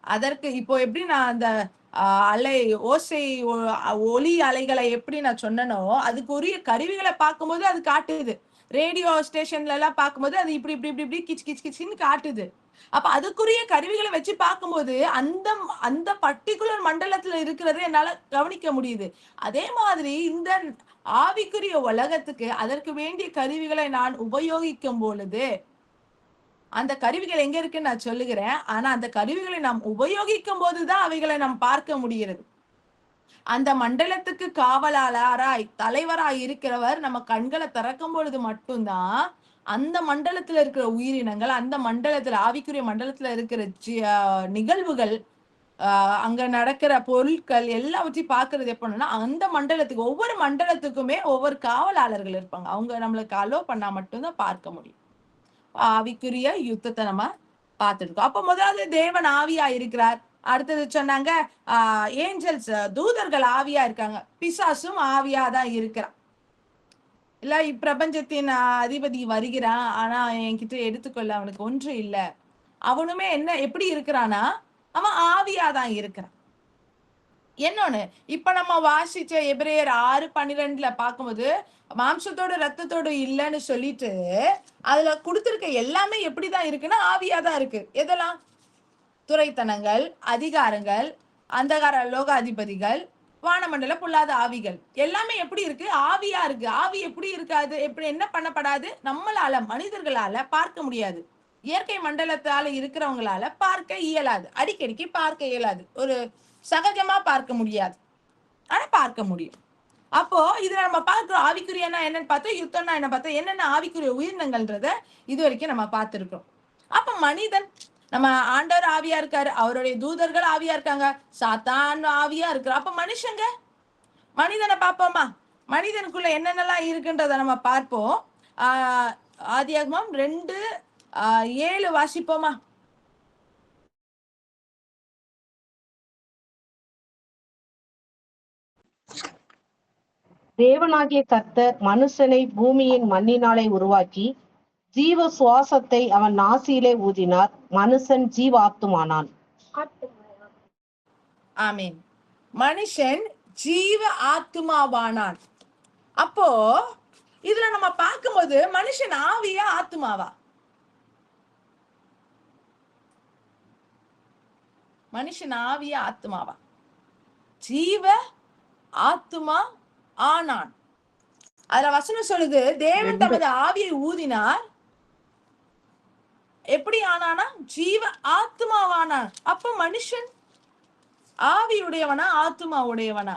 அதற்கு இப்போ எப்படி நான் அந்த அலை ஓசை ஒலி அலைகளை எப்படி நான் சொன்னனோ அதுக்கு உரிய கருவிகளை பார்க்கும்போது அது காட்டுது. ரேடியோ ஸ்டேஷன்ல எல்லாம் பார்க்கும்போது அது இப்படி இப்படி இப்படி இப்படி கிச் கிச் கிச்சின்னு காட்டுது. அப்ப அதுக்குரிய கருவிகளை வச்சு பார்க்கும்போது அந்த அந்த பர்டிகுலர் மண்டலத்துல இருக்கிறத என்னால கவனிக்க முடியுது. அதே மாதிரி இந்த ஆவிக்குரிய உலகத்துக்கு அதற்கு வேண்டிய கருவிகளை நான் உபயோகிக்கும் பொழுது அந்த கருவிகள் எங்க இருக்குன்னு நான் சொல்லுகிறேன். ஆனா அந்த கருவிகளை நாம் உபயோகிக்கும் போதுதான் அவைகளை நாம் பார்க்க முடிகிறது. அந்த மண்டலத்துக்கு காவலாளராய் தலைவராய் இருக்கிறவர் நம்ம கண்களை திறக்கும் பொழுது மட்டும்தான் அந்த மண்டலத்துல இருக்கிற உயிரினங்கள், அந்த மண்டலத்துல ஆவிக்குரிய மண்டலத்துல இருக்கிற நிகழ்வுகள், அங்க நடக்கிற பொருட்கள் எல்லாவற்றையும் பார்க்கறது எப்படின்னா அந்த மண்டலத்துக்கு ஒவ்வொரு மண்டலத்துக்குமே ஒவ்வொரு காவலாளர்கள் இருப்பாங்க. அவங்க நம்மளுக்கு அலோ பண்ணா மட்டும்தான் பார்க்க முடியும். ஆவிக்குரிய யுத்தத்தை நம்ம பார்த்துருக்கோம். அப்ப முதலாவது தேவன் ஆவியா இருக்கிறார். அடுத்தது சொன்னாங்க ஏஞ்சல்ஸ் தூதர்கள் ஆவியா இருக்காங்க. பிசாசும் ஆவியா தான் இருக்கிறான். இல்ல இப்பிரபஞ்சத்தின் அதிபதி வருகிறான், ஆனா என்கிட்ட எடுத்துக்கொள்ள அவனுக்கு ஒன்று இல்லை. அவனுமே எப்படி இருக்கிறானா அவன் ஆவியா தான் இருக்கிறான். என்னொன்னு இப்ப நம்ம வாசிச்ச எபிரேயர் 6:12 பார்க்கும்போது மாம்சத்தோட ரத்தத்தோட இல்லைன்னு சொல்லிட்டு அதுல கொடுத்திருக்க எல்லாமே எப்படிதான் இருக்குன்னா ஆவியா தான் இருக்கு. எதெல்லாம்? துரைத்தனங்கள், அதிகாரங்கள், அந்தகார லோக அதிபதிகள், வானமண்டல பொல்லாத ஆவிகள் எல்லாமே எப்படி இருக்கு? ஆவியா இருக்கு. ஆவி எப்படி இருக்காது? எப்படி என்ன பண்ணப்படாது? நம்மளால மனிதர்களால பார்க்க முடியாது. இயற்கை மண்டலத்தால இருக்கிறவங்களால பார்க்க இயலாது, அடிக்கடிக்கு பார்க்க இயலாது, ஒரு சகஜமா பார்க்க முடியாது, ஆனா பார்க்க முடியும். அப்போ இதுல நம்ம பார்க்கிறோம் ஆவிக்குரியனா என்னன்னு பார்த்தோம், யுத்தம்னா என்ன பார்த்தோம், என்னென்ன ஆவிக்குரிய உயிரினங்கள்ன்றத இது வரைக்கும் நம்ம பார்த்திருக்கோம். அப்ப மனிதன், நம்ம ஆண்டவர் ஆவியா இருக்காரு, அவருடைய தூதர்கள் ஆவியா இருக்காங்க, சாத்தான் ஆவியா இருக்கிறார். அப்ப மனிதனை பார்ப்போமா, மனிதனுக்குள்ள என்னென்னலாம் இருக்குன்றத நம்ம பார்ப்போம். ஆதியாகமம் 2:7 வாசிப்போமா. தேவனாகிய கர்த்தர் மனுஷனை பூமியின் மண்ணினாலே உருவாக்கி ஜீவ சுவாசத்தை அவன் நாசியிலே ஊதினார், மனுஷன் ஜீவாத்துமானான். ஆமீன். மனுஷன் ஜீவ ஆத்துமாவானான். அப்போ இதுல நம்ம பார்க்கும்போது மனுஷன் ஆவியா ஆத்துமாவா? மனுஷன் ஆவியா ஆத்துமாவா? ஜீவ ஆத்துமா ஆனான். அதுல வசனம் சொல்லுது, தேவன் தமது ஆவியை ஊதினார், எப்படி ஆனானா? ஜீவ ஆத்மாவானான். அப்ப மனுஷன் ஆவி உடையவனா ஆத்மா உடையவனா?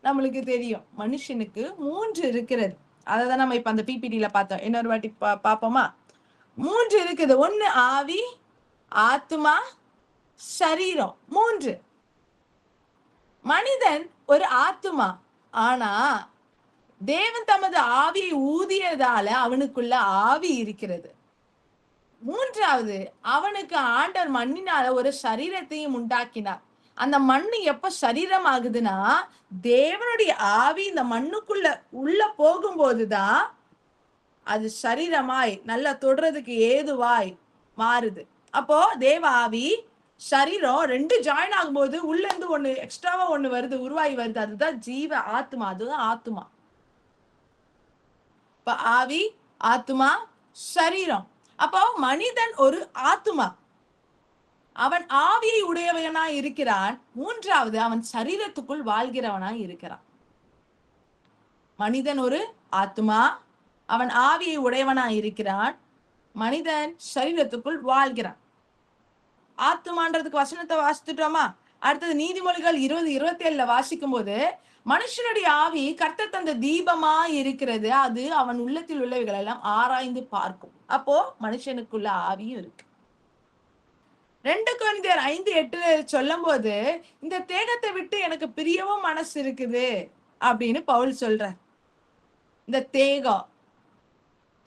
நம்மளுக்கு தெரியும் மனுஷனுக்கு 3 இருக்கிறது. அததான் நம்ம இப்ப அந்த பிபிடில பார்த்தோம். இன்னொரு வாட்டி பாப்போமா. 3 இருக்குது. 1 ஆவி, ஆத்மா, சரீரம். 3. மனிதன் ஒரு ஆத்மா. ஆனா தேவன் தமது ஆவியை ஊதியதால அவனுக்குள்ள ஆவி இருக்கிறது. 3வது, அவனுக்கு ஆண்டவர் மண்ணினால ஒரு சரீரத்தையும் உண்டாக்கினார். அந்த மண்ணு எப்ப சரீரம் ஆகுதுன்னா, தேவனுடைய ஆவி இந்த மண்ணுக்குள்ள உள்ள போகும்போதுதான் அது சரீரமாய் நல்லா தொடுறதுக்கு ஏதுவாய் மாறுது. அப்போ தேவ ஆவி சரீரம் 2 ஜாயின் ஆகும்போது உள்ள இருந்து ஒண்ணு எக்ஸ்ட்ராவா ஒண்ணு வருது, உருவாகி வருது. அதுதான் ஜீவ ஆத்மா, அதுதான் ஆத்மா. இப்ப ஆவி, ஆத்மா, சரீரம். அப்போ மனிதன் ஒரு ஆத்மா, அவன் ஆவியை உடையவனாய் இருக்கிறான். 3வது, அவன் சரீரத்துக்குள் வாழ்கிறவனாய் இருக்கிறான். மனிதன் ஒரு ஆத்மா, அவன் ஆவியை உடையவனாய் இருக்கிறான், மனிதன் சரீரத்துக்குள் வாழ்கிறான். ஆத்மான்றதுக்கு வசனத்தை வாசித்துட்டோமா. அடுத்தது நீதிமொழிகள் 20:27 வாசிக்கும் போது, மனுஷனுடைய ஆவி கர்த்தர் தந்த தீபமா இருக்கிறது, அது அவன் உள்ளத்தில் உள்ளவைகள் எல்லாம் ஆராய்ந்து பார்க்கும். அப்போ மனுஷனுக்குள்ள ஆவியும் இருக்கு. 2 கொரிந்தியர் 5:8 சொல்லும் போது, இந்த தேகத்தை விட்டு எனக்கு பிரியவும் மனசு இருக்குது அப்படின்னு பவுல் சொல்ற. இந்த தேகம்,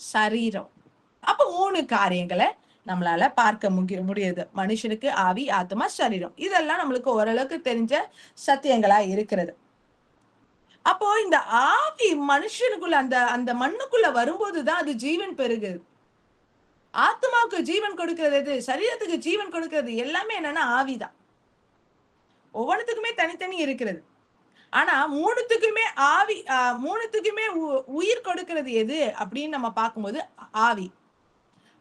சரீரம். அப்ப 3 காரியங்களை நம்மளால பார்க்க முடியுது. மனுஷனுக்கு ஆவி, ஆத்மா, சரீரம். இதெல்லாம் நம்மளுக்கு ஓரளவுக்கு தெரிஞ்ச சத்தியங்களா இருக்கிறது. அப்போ இந்த ஆவி மனுஷனுக்குள்ள அந்த மண்ணுக்குள்ள வரும்போதுதான் அது ஜீவன் பெருகுது. ஆத்மாவுக்கு ஜீவன் கொடுக்கிறது எது? சரீரத்துக்கு ஜீவன் கொடுக்கிறது எல்லாமே என்னன்னா ஆவிதான். ஒவ்வொன்றுத்துக்குமே தனித்தனி இருக்கிறது. ஆனா 3த்துக்குமே ஆவி, 3த்துக்குமே உயிர் கொடுக்கிறது எது அப்படின்னு நம்ம பார்க்கும்போது ஆவி.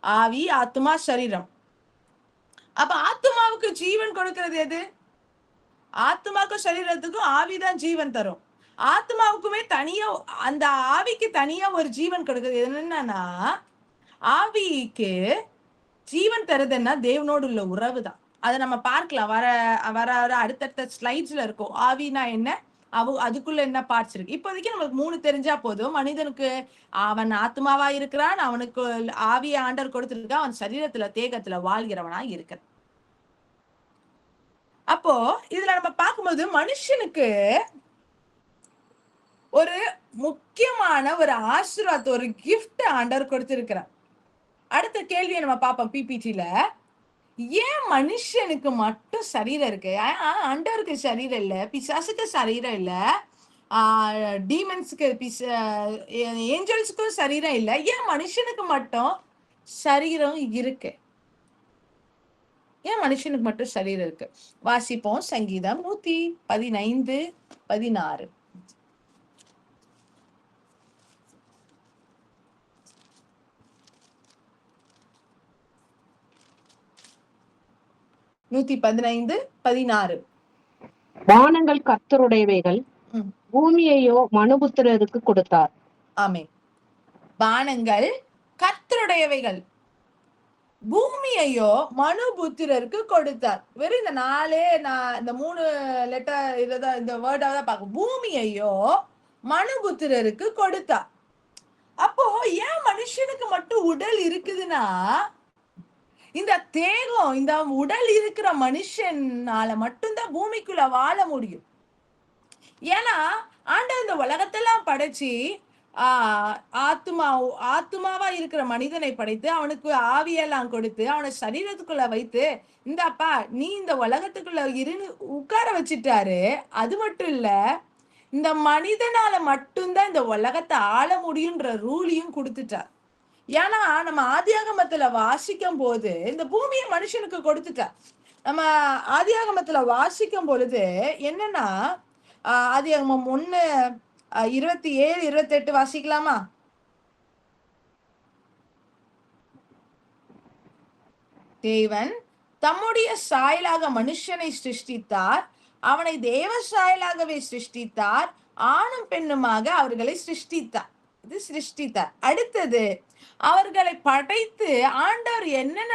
ஆவி, ஆத்மா, சரீரம். அப்ப ஆத்மாவுக்கு ஜீவன் கொடுக்கிறது எது? ஆத்மாவுக்கும் சரீரத்துக்கும் ஆவிதான் ஜீவன் தரும். ஆத்மாவுக்குமே தனியா, அந்த ஆவிக்கு தனியா ஒரு ஜீவன் கொடுக்கிறது என்னன்னா, ஆவிக்கு ஜீவன் தருதுன்னா தேவனோடு உள்ள உறவு தான். அதை நம்ம பார்க்கலாம், வர வர அடுத்தடுத்த ஸ்லைட்ஸ்ல இருக்கும். ஆவினா என்ன, அதுக்குள்ள என்ன பார்ட்ஸ் இருக்கு. இப்போதைக்கு நமக்கு 3 தெரிஞ்சா போதும். மனிதனுக்கு அவன் ஆத்மாவா இருக்கிறான், அவனுக்கு ஆவிய ஆண்டவர் கொடுத்திருக்கான், அவன் சரீரத்துல தேகத்துல வாழ்கிறவனா இருக்கிறான். அப்போ இதுல நம்ம பார்க்கும்போது மனுஷனுக்கு ஒரு முக்கியமான ஒரு ஆசீர்வாதம், ஒரு கிஃப்ட் ஆண்டவர் கொடுத்திருக்கிறார். அடுத்த கேள்வியை நம்ம பார்ப்போம் பிபிடில. ஏன் மனுஷனுக்கு மட்டும் சரீரம் இருக்கு? ஆண்டவருக்கு சரீரம் இல்ல, பிசாசுக்கு சரீரம் இல்ல, டீமன்ஸ்க்கு ஏஞ்சல்ஸ்க்கும் சரீரம் இல்ல, ஏன் மனுஷனுக்கு மட்டும் சரீரம் இருக்கு? ஏன் மனுஷனுக்கு மட்டும் சரீரம் இருக்கு? வாசிப்போம். சங்கீதம் 115:16. வானங்கள் கர்த்தருடையவைகள், பூமியையோ மனுபுத்திரருக்கு கொடுத்தார். ஆமென். வானங்கள் கர்த்தருடையவைகள், பூமியையோ மனுபுத்திரருக்கு கொடுத்தார். வெறும் இந்த இந்த 3 லெட்டர் இததான் இந்த வேர்டாக தான் பார்க்கும். பூமியையோ மனுபுத்திரருக்கு கொடுத்தார். அப்போ ஏன் மனுஷனுக்கு மட்டும் உடல் இருக்குதுன்னா, இந்த தேகம் இந்த உடல் இருக்கிற மனுஷனால மட்டும்தான் பூமிக்குள்ள வாழ முடியும். ஏன்னா ஆண்டவர் இந்த உலகத்தெல்லாம் படைச்சு ஆத்துமாவா இருக்கிற மனிதனை படைத்து அவனுக்கு ஆவியெல்லாம் கொடுத்து அவனை சரீரத்துக்குள்ள வைத்து இந்தாப்பா நீ இந்த உலகத்துக்குள்ள உட்கார வச்சுட்டாரு. அது மட்டும் இல்ல, இந்த மனிதனால மட்டும்தான் இந்த உலகத்தை ஆள முடியுன்ற ரூலையும் கொடுத்துட்டார். ஏன்னா நம்ம ஆதியாகமத்துல வாசிக்கும் போது இந்த பூமியை மனுஷனுக்கு கொடுத்துட்டார். நம்ம ஆதியாகமத்துல வாசிக்கும் பொழுது என்னன்னா, ஆதியாகமம் 1:27-28 வாசிக்கலாமா? தேவன் தம்முடைய சாயலாக மனுஷனை சிருஷ்டித்தார், அவனை தேவ சாயலாகவே சிருஷ்டித்தார், ஆணும் பெண்ணுமாக அவர்களை சிருஷ்டித்தார். இது சிருஷ்டித்தார். அடுத்தது அவர்களை படைத்து ஆண்டவர் என்னென்ன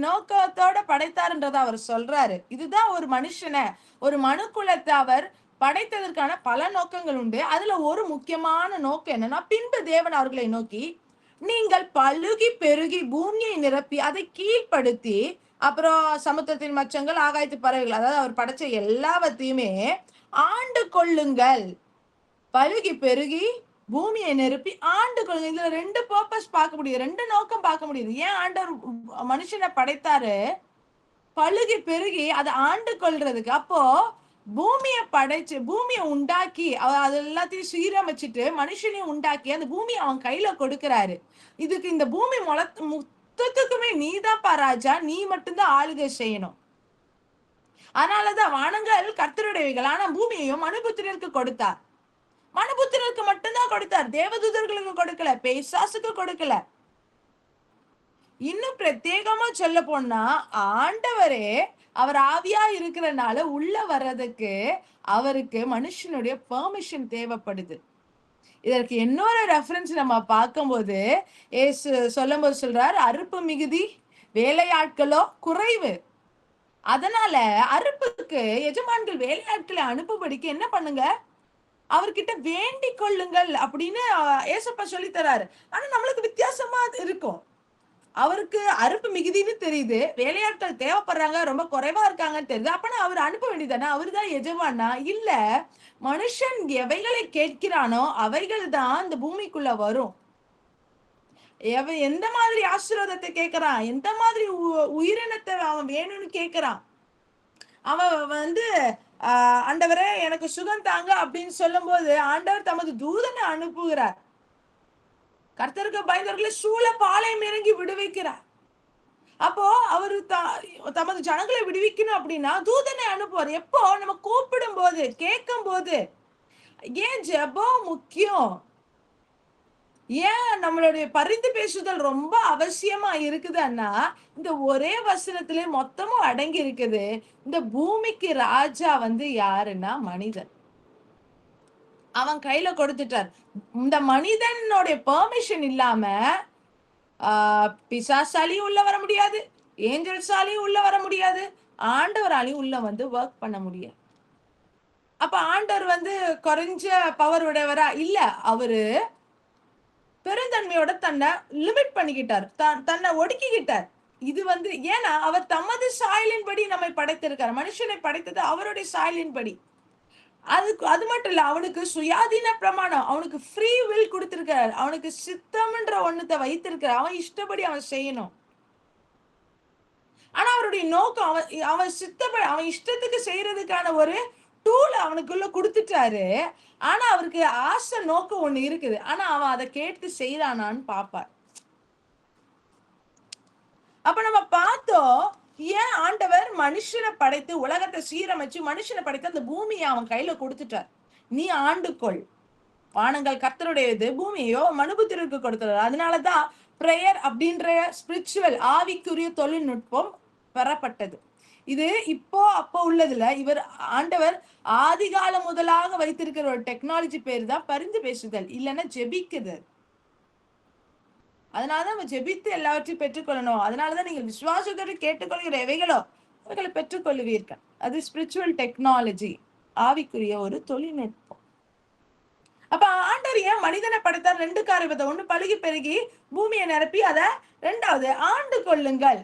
நோக்கத்தோட படைத்தார்ன்றத அவர் சொல்றாரு. இதுதான் ஒரு மனுஷனை, ஒரு மனுக்குலத்தை அவர் படைத்ததற்கான பல நோக்கங்கள் உண்டு. அதுல ஒரு முக்கியமான நோக்கம் என்னன்னா, பின்பு தேவன் அவர்களை நோக்கி நீங்கள் பழுகி பெருகி பூமியை நிரப்பி அதை கீழ்ப்படுத்தி, அப்புறம் சமுத்திரத்தின் மச்சங்கள் ஆகாயத்து பறவைகள், அதாவது அவர் படைச்ச எல்லாவற்றையுமே ஆண்டு கொள்ளுங்கள். பழுகி பெருகி பூமியை நிரப்பி ஆண்டு கொள்ளுங்க. இதுல 2 பர்பஸ் பார்க்க முடியுது, 2 நோக்கம் பார்க்க முடியுது. ஏன் ஆண்டவர் மனுஷனை படைத்தாரு? பழுகி பெருகி அதை ஆண்டு கொள்றதுக்கு. அப்போ பூமியை படைச்சு பூமியை உண்டாக்கி அது எல்லாத்தையும் சீரமைச்சிட்டு மனுஷனையும் உண்டாக்கி அந்த பூமியை அவன் கையில கொடுக்கிறாரு. இதுக்கு இந்த பூமி மொத்தத்துக்குமே நீதான்ப்பா ராஜா, நீ மட்டும்தான் ஆளுகை செய்யணும். அதனாலதான் வானங்கள் கர்த்தருடையவைகள், ஆனா பூமியையும் மனுபுத்திரருக்கு கொடுத்தார். மனுபுத்திரருக்கு மட்டும்தான் கொடுத்தார், தேவதூதர்களுக்கு கொடுக்கல, பிசாசுக்கு கொடுக்கல. இன்னும் பிரத்யேகமா சொல்ல போனா ஆண்டவரே அவர் ஆவியா இருக்கிறனால உள்ள வர்றதுக்கு அவருக்கு மனுஷனுடைய பெர்மிஷன் தேவைப்படுது. இதற்கு இன்னொரு ரெஃபரன்ஸ் நம்ம பார்க்கும்போது ஏசு சொல்லும் போது சொல்றாரு, அறுப்பு மிகுதி வேலையாட்களோ குறைவு. அதனால அறுப்புக்கு எஜமான்கள் வேலையாட்களை அனுப்பும்படிக்கு என்ன பண்ணுங்க, அவர்கிட்ட வேண்டிக் கொள்ளுங்கள் அப்படின்னு ஏசப்பா சொல்லி தராரு. ஆனா நம்மளுக்கு வித்தியாசமா இருக்கும். அவருக்கு அறுப்பு மிகுதின்னு தெரியுது, வேலையாட்கள் தேவைப்படுறாங்க, ரொம்ப குறைவா இருக்காங்கன்னு தெரியுது. அப்பனா அவர் அனுப்ப வேண்டியதானே? அவருதான் எஜமானா? இல்ல, மனுஷன் எவைகளை கேட்கிறானோ அவைகள் தான் இந்த பூமிக்குள்ள வரும். எந்த மாதிரி ஆசீர்வாதத்தை கேட்கிறான், எந்த மாதிரி உயிரினத்தை அவன் வேணும்னு கேட்கிறான். அவன் ஆண்டவரே எனக்கு சுகம் தாங்க அப்படின்னு சொல்லும் போது ஆண்டவர் தமது தூதனை அனுப்புகிறார். கர்த்தருக்கு பயந்தவர்களை சூழ பாளையம் இறங்கி விடுவிக்கிறார். அப்போ அவரு தமது ஜனங்களை விடுவிக்கணும் அப்படின்னா தூதனை அனுப்புவார். எப்போ? நம்ம கூப்பிடும் போது, கேட்கும் போது. ஏன் ஜெபம் முக்கியம்? ஏன் நம்மளுடைய பரிந்து பேசுதல் ரொம்ப அவசியமா இருக்குதுன்னா, இந்த ஒரே வசனத்திலே மொத்தமும் அடங்கி இருக்குது. இந்த பூமிக்கு ராஜா யாருன்னா மனிதன். அவன் கையில கொடுத்துட்டார். இந்த மனிதனுடைய பெர்மிஷன் இல்லாம பிசாசாலியும் உள்ள வர முடியாது, ஏஞ்சல்ஸாலையும் உள்ள வர முடியாது, ஆண்டவராலையும் உள்ள ஒர்க் பண்ண முடியாது. அப்ப ஆண்டவர் குறைஞ்ச பவர் உடையவரா இல்ல, அவரு பெருந்தன்மையோட தன்னை லிமிட் பண்ணிக்கிட்டார், தன்னை ஒடுக்கிக்கிட்டார். இது ஏன்னா அவர் தமது சாயலின்படி நம்மை படைத்திருக்கார். மனுஷனை படைத்தது அவருடைய சாயலின்படி. அது மட்டும் இல்ல, அவனுக்கு சுயாதீன பிரமாணம், அவனுக்கு ஃப்ரீ வில் கொடுத்திருக்கிறார். அவனுக்கு சித்தம்ன்ற ஒண்ணத்தை வைத்திருக்கிறார். அவன் இஷ்டப்படி அவன் செய்யணும். ஆனா அவருடைய நோக்கம் அவன் இஷ்டத்துக்கு செய்யறதுக்கான ஒரு டூல் அவனுக்குள்ள கொடுத்துட்டாரு. ஆனா அவருக்கு ஆசை நோக்கம் ஒண்ணு இருக்குது. ஆனா அவன் அதை கேட்டு செய்யறானான்னு பாப்பார். அப்ப நம்ம பார்த்தோம், ஏன் ஆண்டவர் மனுஷனை படைத்து உலகத்தை சீரமைச்சு மனுஷனை படைத்து அந்த பூமியை அவன் கையில கொடுத்துட்டார். நீ ஆண்டுகொள், வானங்கள் கர்த்தருடையது, பூமியோ மனுபுத்திரருக்கு கொடுத்தார். அதனாலதான் பிரேயர் அப்படின்ற ஸ்பிரிச்சுவல் ஆவிக்குரிய தொழில்நுட்பம் பெறப்பட்டது. இது அப்போ உள்ளதுல இவர் ஆண்டவர் ஆதிகாலம் முதலாக வைத்திருக்கிற ஒரு டெக்னாலஜி பேரு தான் பரிந்து பேசுதல், இல்லைன்னா ஜெபிக்குதல். அதனாலதான் நம்ம ஜெபித்து எல்லாவற்றையும் பெற்றுக்கொள்ளணும். அதனாலதான் நீங்கள் விசுவாசத்தோடு கேட்டுக்கொள்கிற எவைகளோ அவைகளை பெற்றுக்கொள்வீர்கள். அது ஸ்பிரிச்சுவல் டெக்னாலஜி, ஆவிக்குரிய ஒரு தொழில்நுட்பம். அப்ப ஆண்டவர் ஏன் மனிதனை படைத்தார்? 2 காரியத்தை. ஒண்ணு, பலுகி பெருகி பூமியை நிரப்பி அதை, 2வது ஆண்டு கொள்ளுங்கள்.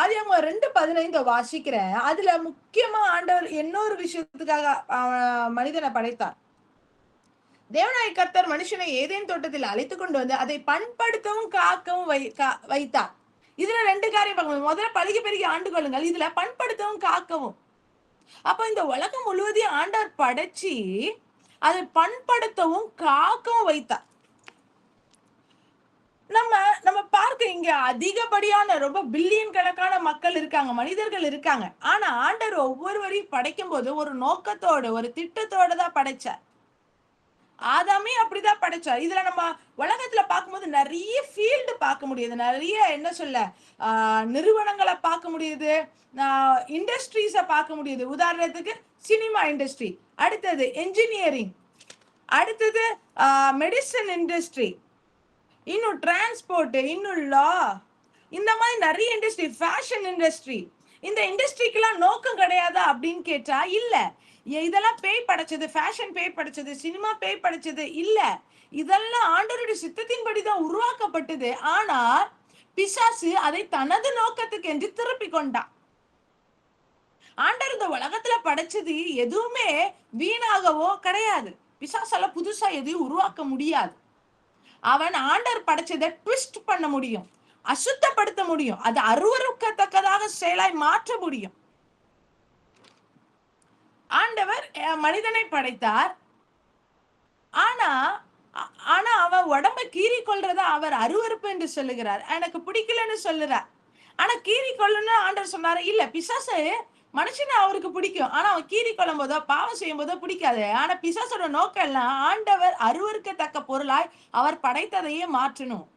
ஆதியாகமம் 2:15 வாசிக்கிறேன். அதுல முக்கியமா ஆண்டவர் இன்னொரு விஷயத்துக்காக மனிதனை படைத்தார். தேவனாய கர்த்தர் மனுஷனை ஏதேன் தோட்டத்தில் அழைத்து கொண்டு வந்து அதை பண்படுத்தவும் காக்கவும் வைத்தார். இதுல 2 காரியம் பார்க்கணும். முதல்ல பலுகி பெருகி ஆண்டு கொள்ளுங்கள், இதுல பண்படுத்தவும் காக்கவும். அப்ப இந்த உலகம் முழுவதையும் ஆண்டவர் படைச்சி அதை பண்படுத்தவும் காக்கவும் வைத்தார். நம்ம பார்க்க இங்க அதிகப்படியான ரொம்ப பில்லியன் கணக்கான மக்கள் இருக்காங்க, மனிதர்கள் இருக்காங்க. ஆனா ஆண்டவர் ஒவ்வொருவரையும் படைக்கும் போது ஒரு நோக்கத்தோடு, ஒரு திட்டத்தோட தான் படைச்சார். ஆதாமே அப்படிதான் படைச்சார். இதுல நம்ம உலகத்துல பார்க்கும்போது நிறைய ஃபீல்டு பார்க்க முடியுது, நிறைய என்ன சொல்ல நிறுவனங்களை பார்க்க முடியுது, இண்டஸ்ட்ரீஸ பார்க்க முடியுது. உதாரணத்துக்கு சினிமா இண்டஸ்ட்ரி, அடுத்தது என்ஜினியரிங், அடுத்தது மெடிசன் இண்டஸ்ட்ரி, இன்னும் டிரான்ஸ்போர்ட், இன்னும் லா, இந்த மாதிரி நிறைய இண்டஸ்ட்ரி, ஃபேஷன் இண்டஸ்ட்ரி. இந்த இண்டஸ்ட்ரிக்கெல்லாம் நோக்கம் கிடையாதா அப்படின்னு கேட்டா இல்ல. இதெல்லாம் பேய் படைச்சது, ஃபேஷன் பேய் படைச்சது, சினிமா பேய் படைச்சது இல்ல. இதெல்லாம் ஆண்டவருடைய சித்தத்தின்படிதான் உருவாக்கப்பட்டது. ஆனால் பிசாசு அதை தனது நோக்கத்துக்கு என்று திருப்பி கொண்டான். ஆண்டவர் இந்த உலகத்துல படைச்சது எதுவுமே வீணாகவோ கிடையாது. பிசாசால புதுசா எதையும் உருவாக்க முடியாது. அவன் ஆண்டவர் படைச்சதை ட்விஸ்ட் பண்ண முடியும், அசுத்தப்படுத்த முடியும், அது அருவருக்கத்தக்கதாக செயலாய் மாற்ற முடியும். ஆண்டவர் மனிதனை படைத்தார். ஆனா அவன் உடம்பை கீறி கொள்றத அவர் அருவருப்பு என்று சொல்லுகிறார். எனக்கு பிடிக்கலன்னு சொல்லுறார். ஆனா கீறி கொள்ளுன்னு ஆண்டவர் சொன்னாரு. இல்ல, பிசாசு மனுஷனை அவருக்கு பிடிக்கும், ஆனா அவன் கீறி கொள்ளும் போதோ பாவம் செய்யும் போதோ பிடிக்காது. ஆனா பிசாசோட நோக்கம் எல்லாம் ஆண்டவர் அருவருக்கத்தக்க பொருளாய் அவர் படைத்ததையே மாற்றணும்.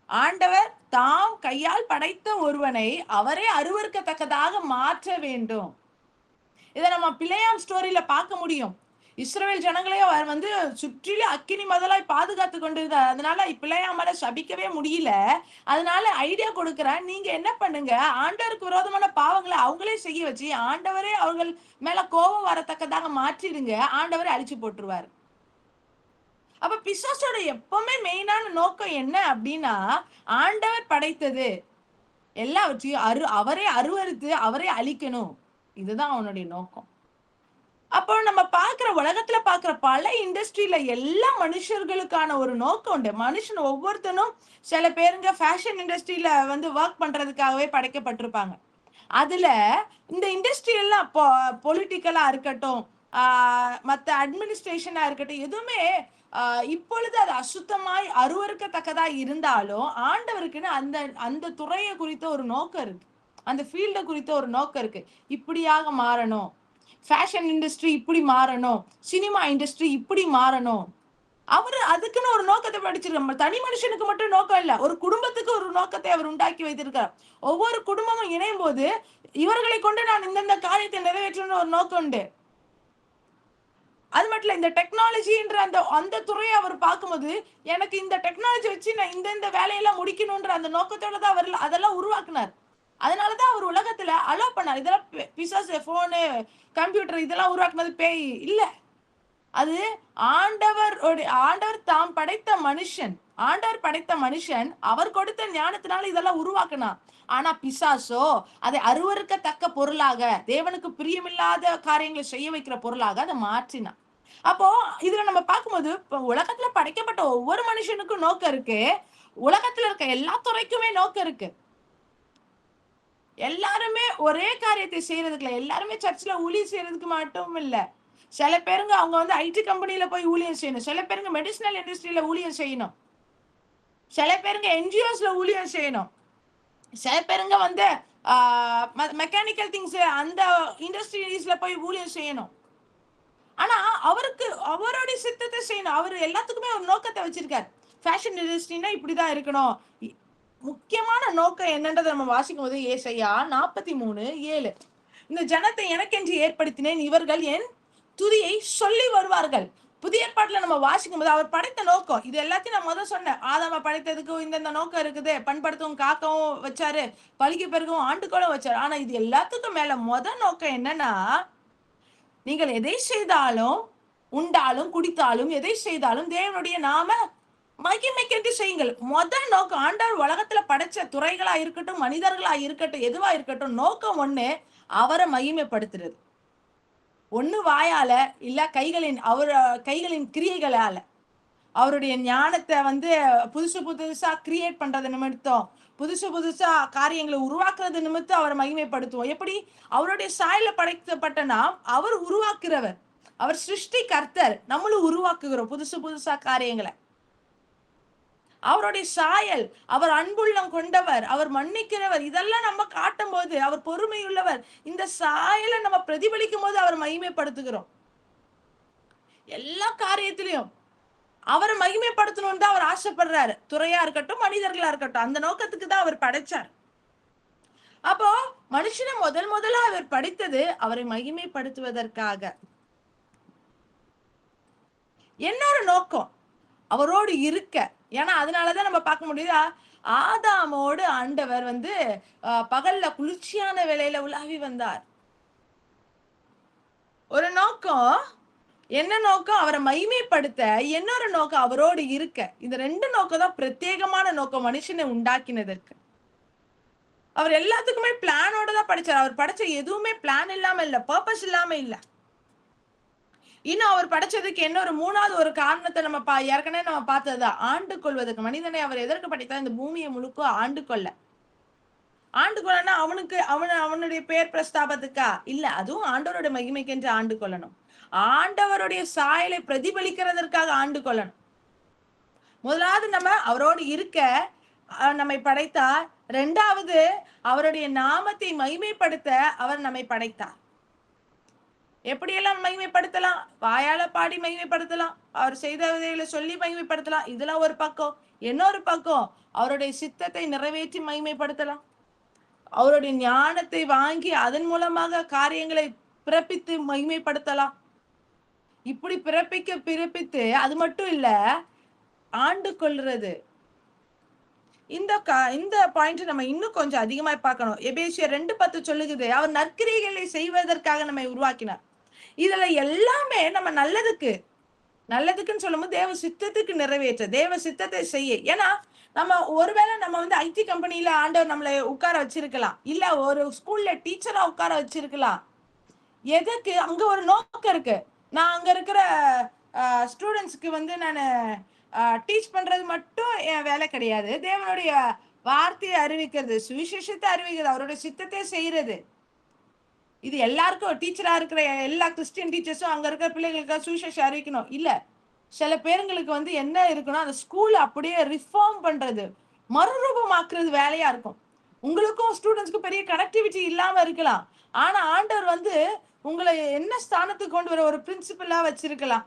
ஆண்டவர் தாம் கையால் படைத்த ஒருவனை அவரே அருவருக்கத்தக்கதாக மாற்ற வேண்டும். இதை நம்ம பிலேயாம் ஸ்டோரியில பார்க்க முடியும். இஸ்ரவேல் ஜனங்களே அவர் சுற்றிலும் அக்கினி முதலாய் பாதுகாத்து கொண்டிருந்தார். அதனால பிலேயாமால சபிக்கவே முடியல. அதனால ஐடியா கொடுக்கிறேன், நீங்க என்ன பண்ணுங்க, ஆண்டவருக்கு விரோதமான பாவங்களை அவங்களே செய்ய வச்சு ஆண்டவரே அவர்கள் மேல கோபம் வரத்தக்கதாக மாற்றிடுங்க, ஆண்டவரே அழிச்சு போட்டுருவாரு. அப்ப பிசாசோட எப்பவுமே மெயினான நோக்கம் என்ன அப்படின்னா, ஆண்டவர் படைத்தது எல்லாவற்றையும் அவரே அருவருத்து அவரே அழிக்கணும். இதுதான் அவனுடைய நோக்கம். அப்போ நம்ம பாக்குற உலகத்துல பாக்குற பல இண்டஸ்ட்ரியில எல்லா மனுஷர்களுக்கான ஒரு நோக்கம் உண்டு. மனுஷன் ஒவ்வொருத்தனும், சில பேருங்க ஃபேஷன் இண்டஸ்ட்ரியில ஒர்க் பண்றதுக்காகவே படைக்கப்பட்டிருப்பாங்க. அதுல இந்த இண்டஸ்ட்ரி எல்லாம் பொலிட்டிக்கலா இருக்கட்டும், மத்த அட்மினிஸ்ட்ரேஷனா இருக்கட்டும், எதுவுமே இப்பொழுது அது அசுத்தமாய் அருவருக்கத்தக்கதா இருந்தாலும் ஆண்டவருக்குன்னு அந்த துறையை குறித்த ஒரு நோக்கம் இருக்கு, அந்த ஃபீல்ட குறித்த ஒரு நோக்கம் இருக்கு. இப்படியாக மாறணும், ஃபேஷன் இண்டஸ்ட்ரி இப்படி மாறணும், சினிமா இண்டஸ்ட்ரி இப்படி மாறணும். அவரு அதுக்குன்னு ஒரு நோக்கத்தை படிச்சிருக்க. தனி மனுஷனுக்கு மட்டும் நோக்கம் இல்ல, ஒரு குடும்பத்துக்கு ஒரு நோக்கத்தை அவர் உண்டாக்கி வைத்திருக்கார். ஒவ்வொரு குடும்பமும் இணையும் போது இவர்களை கொண்டு நான் இந்தந்த காரியத்தை நிறைவேற்றணும்னு ஒரு நோக்கம் உண்டு. அது மட்டும் இல்ல, இந்த டெக்னாலஜின்ற அந்த துறையை அவர் பார்க்கும்போது, எனக்கு இந்த டெக்னாலஜி வச்சு நான் இந்த வேலையெல்லாம் முடிக்கணும்ன்ற அந்த நோக்கத்தோட தான் அவர் அதெல்லாம் உருவாக்குனார். அதனாலதான் அவர் உலகத்துல அலோ பண்ணார். இதெல்லாம் பிசாசு, போனு, கம்ப்யூட்டர் இதெல்லாம் உருவாக்குனது பேய் இல்ல. அது ஆண்டவர் தாம் படைத்த மனுஷன், அவர் கொடுத்த ஞானத்தினால இதெல்லாம் உருவாக்குனார். ஆனா பிசாசோ அதை அருவருக்கத்தக்க பொருளாக, தேவனுக்கு பிரியமில்லாத காரியங்களை செய்ய வைக்கிற பொருளாக அதை மாற்றினான். அப்போ இதுல நம்ம பார்க்கும்போது, உலகத்துல படைக்கப்பட்ட ஒவ்வொரு மனுஷனுக்கும் நோக்கம் இருக்கு, உலகத்துல இருக்க எல்லா துறைக்குமே நோக்கம் இருக்கு. எல்லாருமே ஒரே காரியத்தை செய்யறதுக்கு இல்ல, எல்லாருமே சர்ச்சில் ஊழியம் செய்யறதுக்கு மட்டும் இல்ல. சில பேருங்க அவங்க ஐடி கம்பெனில போய் ஊழியம் செய்யணும், சில பேருங்க மெடிசினல் இண்டஸ்ட்ரியில ஊழியம் செய்யணும், சில பேருங்க என்ஜிஓஸ்ல ஊழியம் செய்யணும், சில பேருங்க மெக்கானிக்கல் திங்ஸ் அந்த இண்டஸ்ட்ரீஸ்ல போய் ஊழியம் செய்யணும். ஆனா அவருடைய சித்தத்தை செய்யணும். அவர் எல்லாத்துக்குமே ஒரு நோக்கத்தை வச்சிருக்காரு. ஃபேஷன் இண்டஸ்ட்ரினா இப்படிதான் இருக்கணும். முக்கியமான நோக்கம் என்னன்றதை நம்ம வாசிக்கும் போது ஏசாயா 43:7, இந்த ஜனத்தை எனக்கென்று ஏற்படுத்தினேன், இவர்கள் என் துதியை சொல்லி வருவார்கள். புதிய ஏற்பாட்டுல நம்ம வாசிக்கும் போது அவர் படைத்த நோக்கம் இது எல்லாத்தையும் நான் முதல் சொன்னேன். ஆதாம படைத்ததுக்கு இந்த நோக்கம் இருக்குது. பண்படுத்தவும் காக்கவும் வச்சாரு, பலிக்கு பெருகவும் ஆண்டுகோளும் வச்சாரு. ஆனா இது எல்லாத்துக்கும் மேல நோக்கம் என்னன்னா, நீங்கள் எதை செய்தாலும், உண்டாலும் குடித்தாலும் எதை செய்தாலும் தேவனுடைய நாம மகிமைக்கென்று செய்யுங்கள். நோக்கம் ஆண்டவர் உலகத்துல படைச்ச துறைகளா இருக்கட்டும், மனிதர்களா இருக்கட்டும், எதுவா இருக்கட்டும், நோக்கம் ஒண்ணு, அவரை மகிமைப்படுத்துறது. ஒண்ணு வாயால, இல்ல கைகளின் கிரியைகளால. அவருடைய ஞானத்தை புதுசு புதுசா கிரியேட் பண்றது நிமித்தம், புதுசு புதுசா காரியங்களை உருவாக்குறது நிமித்தம் அவரை மகிமைப்படுத்துவோம். எப்படி? அவருடைய சாயல படைக்கப்பட்ட நாம், அவர் உருவாக்குறவர், அவர் சிருஷ்டி கர்த்தர், நம்மளும் உருவாக்குகிறோம் புதுசு புதுசா காரியங்களை. அவருடைய சாயல், அவர் அன்புள்ளம் கொண்டவர், அவர் மன்னிக்கிறவர், இதெல்லாம் நம்ம காட்டும் போது அவர் பொறுமையுள்ளவர். இந்த சாயலை நம்ம பிரதிபலிக்கும் போது அவர் மகிமைப்படுத்துகிறோம். எல்லா காரியத்திலையும் அவரை மகிமைப்படுத்தணும்னு தான் அவர் ஆசைப்படுறாரு. துறையா இருக்கட்டும், மனிதர்களா இருக்கட்டும், அந்த நோக்கத்துக்கு தான் அவர் படைச்சார். அப்போ மனுஷனை முதல்ல அவர் படைத்தது அவரை மகிமைப்படுத்துவதற்காக. இன்னொரு நோக்கம் அவரோடு இருக்க. ஏன்னா அதனாலதான் நம்ம பார்க்க முடியுதா, ஆதாமோடு ஆண்டவர் பகல்ல குளிர்ச்சியான வேளையில உலாவி வந்தார். ஒரு நோக்கம். என்ன நோக்கம்? அவரை மகிமைப்படுத்த. இன்னொரு நோக்கம் அவரோடு இருக்க. இந்த ரெண்டு நோக்கம் தான் பிரத்யேகமான நோக்கம் மனுஷனை உண்டாக்கினதற்கு. அவர் எல்லாத்துக்குமே பிளானோட தான் படிச்சார். அவர் படிச்ச எதுவுமே பிளான் இல்லாம இல்ல, பர்பஸ் இல்லாம இல்ல. இன்னும் அவர் படைச்சதுக்கு இன்னொரு மூணாவது ஒரு காரணத்தை நம்ம ஏற்கனவே நம்ம பார்த்ததுதான், ஆண்டு கொள்வதற்கு. மனிதனை அவர் எதற்கு படைத்தார்? இந்த பூமியை முழுக்க ஆண்டு கொள்ள. ஆண்டு கொள்ளனா அவனுடைய பேர் பிரஸ்தாபத்துக்கா இல்ல, அதுவும் ஆண்டவருடைய மகிமைக்கென்று ஆண்டு கொள்ளணும். ஆண்டவருடைய சாயலை பிரதிபலிக்கிறதற்காக ஆண்டு கொள்ளணும். முதலாவது நம்ம அவரோடு இருக்க நம்மை படைத்தார். இரண்டாவது அவருடைய நாமத்தை மகிமைப்படுத்த அவர் நம்மை படைத்தார். எப்படியெல்லாம் மகிமைப்படுத்தலாம்? வாயால பாடி மகிமைப்படுத்தலாம், அவர் செய்தவைகளை சொல்லி மகிமைப்படுத்தலாம், இதெல்லாம் ஒரு பக்கம். இன்னொரு பக்கம் அவருடைய சித்தத்தை நிறைவேற்றி மகிமைப்படுத்தலாம். அவருடைய ஞானத்தை வாங்கி அதன் மூலமாக காரியங்களை பிறப்பித்து மகிமைப்படுத்தலாம். இப்படி பிறப்பித்து அது மட்டும் இல்ல, ஆண்டு கொள்றது. இந்த பாயிண்ட் நம்ம இன்னும் கொஞ்சம் அதிகமா பார்க்கணும். எபேசியர் 2:10 சொல்லுகிறது, அவர் நற்கிரியைகளை செய்வதற்காக நம்மை உருவாக்கினார். இதுல எல்லாமே நம்ம நல்லதுக்குன்னு சொல்லும்போது தேவ சித்தத்துக்கு நிறைவேற்ற, தேவ சித்தத்தை செய்ய. ஏன்னா நம்ம ஒருவேளை நம்ம ஐடி கம்பெனில ஆண்டவர் நம்மளை உட்கார வச்சிருக்கலாம், இல்ல ஒரு ஸ்கூல்ல டீச்சரா உட்கார வச்சிருக்கலாம். எதுக்கு? அங்க ஒரு நோக்கம் இருக்கு. நான் அங்க இருக்கிற ஸ்டூடெண்ட்ஸ்க்கு நான் டீச் பண்றது மட்டும் என் வேலை கிடையாது. தேவனுடைய வார்த்தையை அறிவிக்கிறது, சுவிசேஷத்தை அறிவிக்கிறது, அவருடைய சித்தத்தை செய்யறது. இது எல்லாருக்கும், டீச்சரா இருக்கிற எல்லா கிறிஸ்டியன் டீச்சர்ஸும் அங்க இருக்கிற பிள்ளைகளுக்கு சுவிசேஷம் அறிவிக்கணும் இல்ல. சில பேருங்களுக்கு என்ன இருக்கணும், அந்த ஸ்கூல் அப்படியே ரிஃபார்ம் பண்றது, மறுரூபமாக்குறது வேலையா இருக்கும். உங்களுக்கும் ஸ்டூடெண்ட்ஸ்க்கும் பெரிய கனெக்டிவிட்டி இல்லாம இருக்கலாம். ஆனா ஆண்டவர் உங்களை என்ன ஸ்தானத்துக்கு கொண்டு வர ஒரு பிரின்சிபலா வச்சிருக்கலாம்.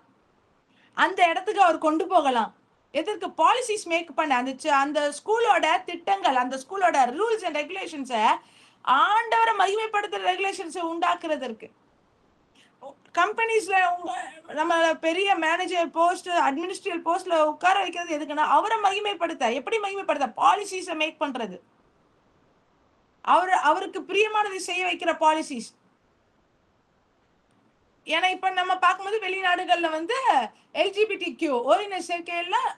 அந்த இடத்துக்கு அவர் கொண்டு போகலாம். எதற்கு? பாலிசிஸ் மேக் பண்ண, அந்த ஸ்கூலோட திட்டங்கள், அந்த ஸ்கூலோட ரூல்ஸ் அண்ட் ரெகுலேஷன்ஸை, ஆண்டவரை மகிமைப்படுத்துற ரெகுலேஷன்ஸை உண்டாக்குறதற்கு. கம்பெனிஸ்ல நம்ம பெரிய மேனேஜர் போஸ்ட், அட்மினிஸ்ட்ரேட்டிவ் போஸ்ட்ல உட்கார வைக்கிறது எதுக்குன்னா அவரை மகிமைப்படுத்த. எப்படி மகிமைப்படுத்த? பாலிசிஸை மேக் பண்றது, அவருக்கு பிரியமானதை செய்ய வைக்கிற பாலிசிஸ். ஏன்னா இப்ப நம்ம பார்க்கும்போது வெளிநாடுகள்ல LGBTQ ஓரின சேர்க்கையெல்லாம்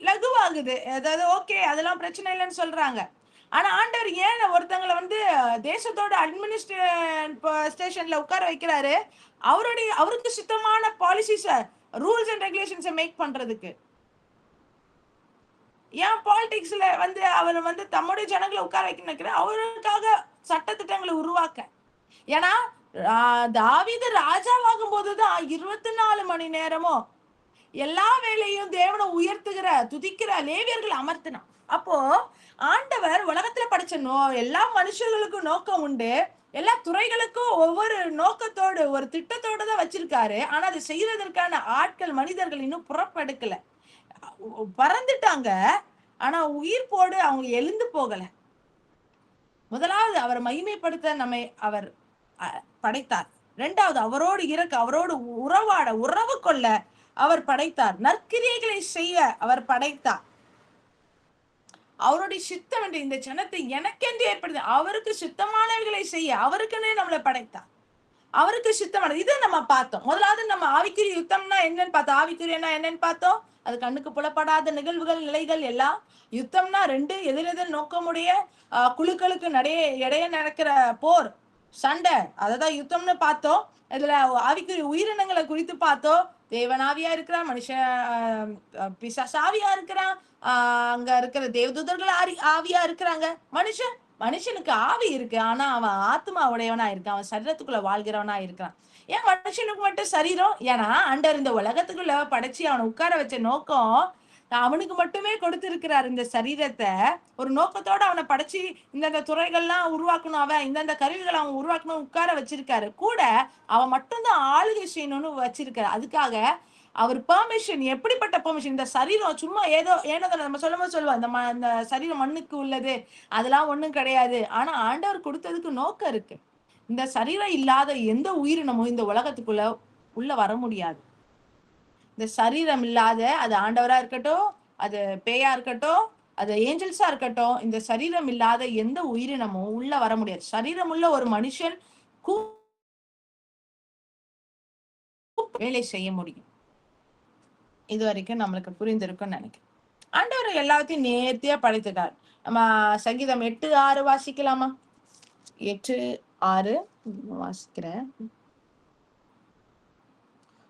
லகுவாகுது, அதாவது ஓகே அதெல்லாம் பிரச்சனை இல்லைன்னு சொல்றாங்க. ஆனா ஆண்டவர் ஏன் ஒருத்தங்களை தேசத்தோட அட்மினிஸ்ட்ரேஷன்ல உட்கார வைக்கிறாரு? அவருக்கு சித்தமான பாலிசிஸ, ரூல்ஸ் அண்ட் ரெகுலேஷன்ஸை மேக் பண்றதுக்கு. ஏன் பாலிடிக்ஸ்ல அவர் தம்முடைய ஜனங்களை உட்கார வைக்கணும்னு நினைக்கிறேன், அவருக்காக சட்டத்திட்டங்களை உருவாக்க. ஏன்னா தாவீது ராஜாவாகும் போதுதான் 24 மணி நேரமும் எல்லா வேலையும் தேவனை உயர்த்துகிற, துதிக்கிற லேவியர்கள் அமர்த்தினான். அப்போ ஆண்டவர் உலகத்துல படிச்ச எல்லா மனுஷர்களுக்கும் நோக்கம் உண்டு, எல்லா துறைகளுக்கும் ஒவ்வொரு நோக்கத்தோடு ஒரு திட்டத்தோடு தான் வச்சிருக்காரு. ஆனா அதை செய்வதற்கான ஆட்கள், மனிதர்கள் இன்னும் புறப்பெடுக்கல, பறந்துட்டாங்க. ஆனா உயிர் போடு அவங்க எழுந்து போகல. முதலாவது அவரை மகிமைப்படுத்த நம்மை அவர் படைத்தார். இரண்டாவது அவரோடு இருக்க, அவரோடு உறவு கொள்ள அவர் படைத்தார். நற்கிரியைகளை செய்ய அவர் படைத்தார். அவருடைய சித்தம் என்று இந்த ஜனத்தை எனக்கென்று ஏற்படுது. அவருக்கு சித்தமானவைகளை செய்ய அவருக்குன்னே நம்மளை படைத்தார். அவருக்கு சித்தமானது இதை நம்ம பார்த்தோம். முதலாவது நம்ம ஆவிக்குரிய யுத்தம்னா என்னன்னு பார்த்தோம். ஆவிக்குரியனா என்னன்னு பார்த்தோம். அது கண்ணுக்கு புலப்படாத நிகழ்வுகள், நிலைகள் எல்லாம். யுத்தம்னா ரெண்டு எதிரெதிர் நோக்கமுடைய குழுக்களுக்கு இடையே நடக்கிற போர், சண்டை, அததான் யுத்தம்னு பார்த்தோம். இதுல ஆவிக்குரிய உயிரினங்களை குறித்து பார்த்தோம். தேவன் ஆவியா இருக்கிறான், மனுஷன் பிசாசாவியா இருக்கிறான், அங்க இருக்கிற தேவதூதர்கள் ஆவியா இருக்கிறாங்க. மனுஷனுக்கு ஆவி இருக்கு, ஆனா அவன் ஆத்மா உடையவனா இருக்கான், அவன் சரீரத்துக்குள்ள வாழ்கிறவனா இருக்கான். ஏன் மனுஷனுக்கு மட்டும் சரீரம்? ஏன்னா ஆண்டவர் இந்த உலகத்துக்குள்ள படைச்சு அவனை உட்கார வச்ச நோக்கம் அவனுக்கு மட்டுமே கொடுத்திருக்கிறார். இந்த சரீரத்தை ஒரு நோக்கத்தோட அவனை படைச்சு இந்தந்த துறைகள்லாம் உருவாக்கணும், அவன் இந்தந்த கருவிகளை அவன் உருவாக்கணும் உட்கார வச்சிருக்காரு. கூட அவன் மட்டும்தான் ஆளுகை செய்யணும்னு வச்சிருக்காரு. அதுக்காக அவர் பெர்மிஷன், எப்படிப்பட்ட பெர்மிஷன்? இந்த சரீரம் சும்மா ஏனோ நம்ம சொல்லுவோம் இந்த சரீரம் மண்ணுக்கு உள்ளது, அதெல்லாம் ஒண்ணும் கிடையாது. ஆனா ஆண்டவர் கொடுத்ததுக்கு நோக்கம் இருக்கு. இந்த சரீரம் இல்லாத எந்த உயிரினமும் இந்த உலகத்துக்குள்ள உள்ள வர முடியாது. இந்த சரீரம் இல்லாத, அது ஆண்டவரா இருக்கட்டும், அது பேயா இருக்கட்டும், அது ஏஞ்சல்ஸா இருக்கட்டும், இந்த சரீரம் இல்லாத எந்த உயிரினமும் உள்ள வர முடியாது. சரீரம் உள்ள ஒரு மனுஷன் வேலை செய்ய முடியும். இது வரைக்கும் நம்மளுக்கு புரிந்திருக்கும்னு நினைக்கிறேன். ஆண்டவர் எல்லாத்தையும் நேர்த்தியா படைத்துட்டார். நம்ம சங்கீதம் 8:6 வாசிக்கலாமா? 8:6 வாசிக்கிறேன்.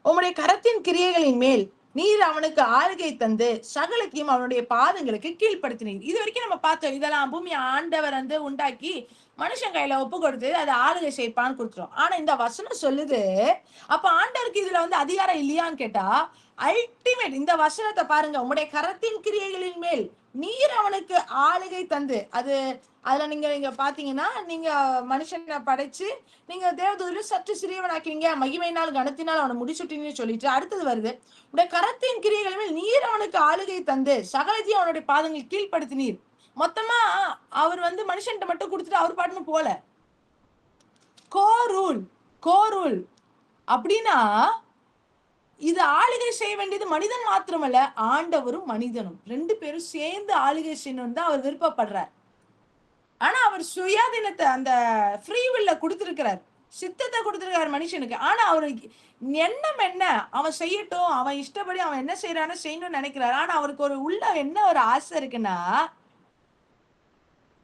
உம்முடைய கரத்தின் கிரியைகளின் மேல் நீர் அவனுக்கு ஆளுகை தந்து சகலத்தையும் அவனுடைய பாதங்களுக்கு கீழ்ப்படுத்தினீர். இது வரைக்கும் நம்ம பார்த்தோம். இதெல்லாம் பூமி ஆண்டவர் உண்டாக்கி மனுஷன் கையில ஒப்பு கொடுத்து அதை ஆளுகை செய்ப்பான்னு கொடுத்துரும். ஆனா இந்த வசனம் சொல்லுது, அப்ப ஆண்டவருக்கு இதுல அதிகாரம் இல்லையான்னு கேட்டா, அல்டிமேட் இந்த வசனத்தை பாருங்க. உம்முடைய கரத்தின் கிரியைகளின் மேல் நீர் அவனுக்கு ஆளுகை தந்து, அதுல நீங்க பாத்தீங்கன்னா, நீங்க மனுஷனை படைச்சு நீங்க தேவதூதரை சற்று சிறியவனாக்குவீங்க, மகிமையினால் கனத்தினால் அவனை முடிச்சுட்டீங்கன்னு சொல்லிட்டு அடுத்தது வருது, உடைய கரத்தின் கிரியைகளின் மேல் நீர் அவனுக்கு ஆளுகை தந்து சகலத்தையும் அவனுடைய பாதங்கள் கீழ்ப்படுத்தினீர். மொத்தமா அவர் மனுஷன்ட்ட மட்டும் கொடுத்துட்டு அவர் பாட்டுன்னு போல. கோரூல் அப்படின்னா இது ஆளுகை செய்ய வேண்டியது மனிதன் மாத்திரமல்ல, ஆண்டவரும் மனிதனும் ரெண்டு பேரும் சேர்ந்து ஆளுகை செய்யணும் தான் அவர் விருப்பப்படுறார். ஆனா அவர் சுயாதீனத்தை, அந்த ஃப்ரீ வில்ல கொடுத்திருக்கிறார், சித்தத்தை கொடுத்திருக்காரு மனுஷனுக்கு. ஆனா அவருக்கு எண்ணம் என்ன? அவன் செய்யட்டும், அவன் இஷ்டப்படி அவன் என்ன செய்யறான்னு செய்யணும்னு நினைக்கிறாரு. ஆனா அவருக்கு ஒரு ஆசை இருக்குன்னா,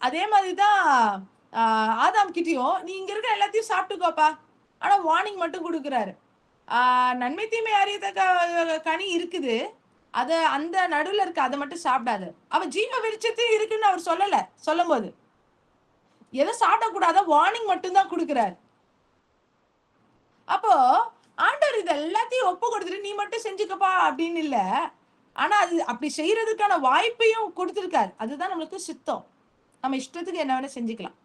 அதே மாதிரிதான் ஆதாம் கிட்டயும், நீ இங்க இருக்க எல்லாத்தையும் சாப்பிட்டுக்கோப்பா, ஆனா வார்னிங் மட்டும் கொடுக்குறாரு. நன்மை தீமை அறியத்தக்க கனி இருக்குது, அந்த நடுவுல இருக்கு, அதை மட்டும் சாப்பிடாது. அவ ஜீவ வெளிச்சத்தையும் இருக்குன்னு அவர் சொல்லும் போது எதை சாப்பிடக்கூடாத வார்னிங் மட்டும் தான் கொடுக்கிறார். அப்போ ஆண்டவர் இது எல்லாத்தையும் ஒப்பு கொடுத்துட்டு நீ மட்டும் செஞ்சுக்கப்பா அப்படின்னு இல்ல, ஆனா அது அப்படி செய்யறதுக்கான வாய்ப்பையும் கொடுத்திருக்காரு. அதுதான் நம்மளுக்கு சித்தம். நம்ம இஷ்டத்துக்கு என்ன வேணா செஞ்சுக்கலாம்.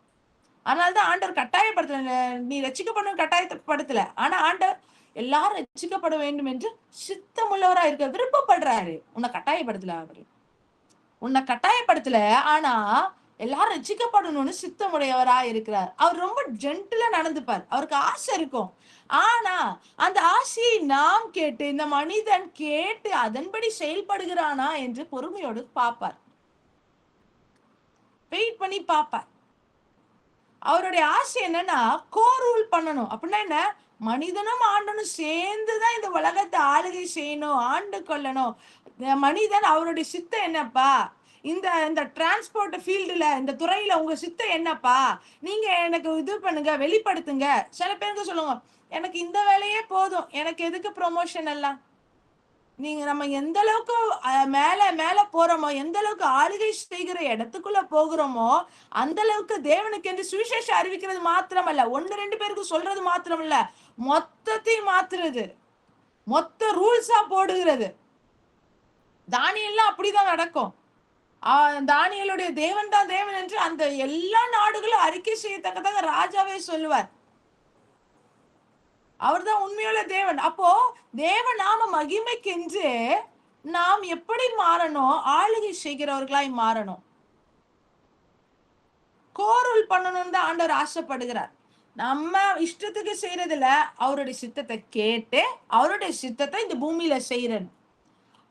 அதனாலதான் ஆண்டவர் கட்டாயப்படுத்தல, நீ ரட்சிக்கப்படணும் கட்டாயப்படுத்தல. ஆனா ஆண்டவர் எல்லாரும் ரட்சிக்கப்பட வேண்டும் என்று சித்தமுள்ளவரா இருக்க விருப்பப்படுறாரு. உன்னை கட்டாயப்படுத்தல, ஆனா எல்லாரும் ரட்சிக்கப்படணும்னு சித்தமுடையவரா இருக்கிறார். அவர் ரொம்ப ஜென்டிலா நடந்துப்பார், அவருக்கு ஆசை இருக்கும். ஆனா அந்த ஆசையை நாம் கேட்டு, இந்த மனிதன் கேட்டு அதன்படி செயல்படுகிறானா என்று பொறுமையோடு பார்ப்பார், வெயிட் பண்ணி பார்ப்பார். அவருடைய ஆசை என்னன்னா, கோரூல் பண்ணணும். அப்படின்னா என்ன? மனிதனும் ஆண்டனும் சேர்ந்துதான் இந்த உலகத்தை ஆளுகை செய்யணும், ஆண்டு கொள்ளணும். மனிதன் அவருடைய சித்தம் என்னப்பா? இந்த டிரான்ஸ்போர்ட் ஃபீல்டுல, இந்த துறையில உங்க சித்தம் என்னப்பா? நீங்க எனக்கு இது பண்ணுங்க, வெளிப்படுத்துங்க. சில பேருக்கு சொல்லுங்க, எனக்கு இந்த வேலையே போதும், எனக்கு எதுக்கு ப்ரொமோஷன் எல்லாம்? நம்ம எந்த அளவுக்கு மேல போறோமோ, எந்த அளவுக்கு ஆளுகை செய்கிற இடத்துக்குள்ள போகிறோமோ, அந்த அளவுக்கு தேவனுக்கு என்று சுவிசேஷம் அறிவிக்கிறது மாத்திரமல்ல, 1-2 பேருக்கு சொல்றது மாத்திரமல்ல, மொத்தத்தையும் மாத்துறது, மொத்த ரூல்ஸா போடுகிறது. தானியெல்லாம் அப்படிதான் நடக்கும். தானியலுடைய தேவன் தான் தேவன் என்று அந்த எல்லா நாடுகளும் அறிக்கை செய்யத்தக்கதாக ராஜாவே சொல்லுவார். அவர் தான் உண்மையுள்ள தேவன். அப்போ தேவ நாம மகிமைக்கென்று நாம் எப்படி மாறணும்? ஆளுகை செய்கிறவர்களாய் மாறணும், கோரூல் பண்ணணும்னு தான் ஆண்டவர் ஆசைப்படுகிறார். நம்ம இஷ்டத்துக்கு செய்யறதுல அவருடைய சித்தத்தை கேட்டு அவருடைய சித்தத்தை இந்த பூமியில செய்யறணும்.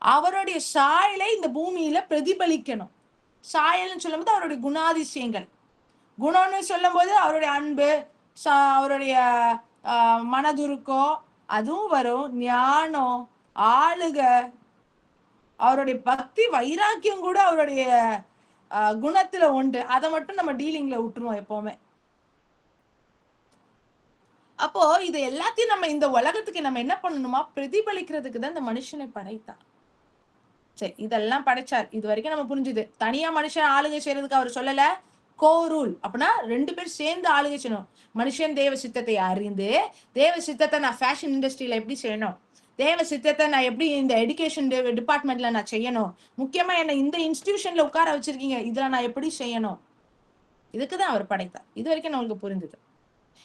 அவருடைய சாயலை இந்த பூமியில பிரதிபலிக்கணும். சாயல்னு சொல்லும் போது அவருடைய குணாதிசயங்கள், குணம்னு சொல்லும் போது அவருடைய அன்பு, அவருடைய மனதுருக்கம் அதுவும் வரும். ஞானம், ஆளுக, அவருடைய பக்தி, வைராக்கியம் கூட அவருடைய குணத்துல உண்டு. அதை மட்டும் நம்ம டீலிங்ல விட்டுருவோம் எப்பவுமே. அப்போ இது எல்லாத்தையும் நம்ம இந்த உலகத்துக்கு நம்ம என்ன பண்ணணுமா, பிரதிபலிக்கிறதுக்கு தான் இந்த மனுஷனை படைத்தார். சரி, இதெல்லாம் படைச்சார். இது வரைக்கும் நம்ம புரிஞ்சுது. தனியா மனுஷன் ஆளுகை செய்யறதுக்கு அவர் சொல்லல. கோரூல் அப்படின்னா 2 பேர் சேர்ந்து ஆளுகை செய்யணும். மனுஷன் தேவ சித்தத்தை அறிந்து, தேவ சித்தத்தை நான் ஃபேஷன் இண்டஸ்ட்ரியில எப்படி செய்யணும், தேவ சித்தத்தை நான் எப்படி இந்த எஜுகேஷன் டிபார்ட்மெண்ட்ல நான் செய்யணும், முக்கியமா என்ன இந்த இன்ஸ்டிடியூஷன்ல உட்கார வச்சிருக்கீங்க, இதுல நான் எப்படி செய்யணும், இதுக்குதான் அவர் படைத்தார். இது வரைக்கும் நம்மளுக்கு புரிஞ்சுது.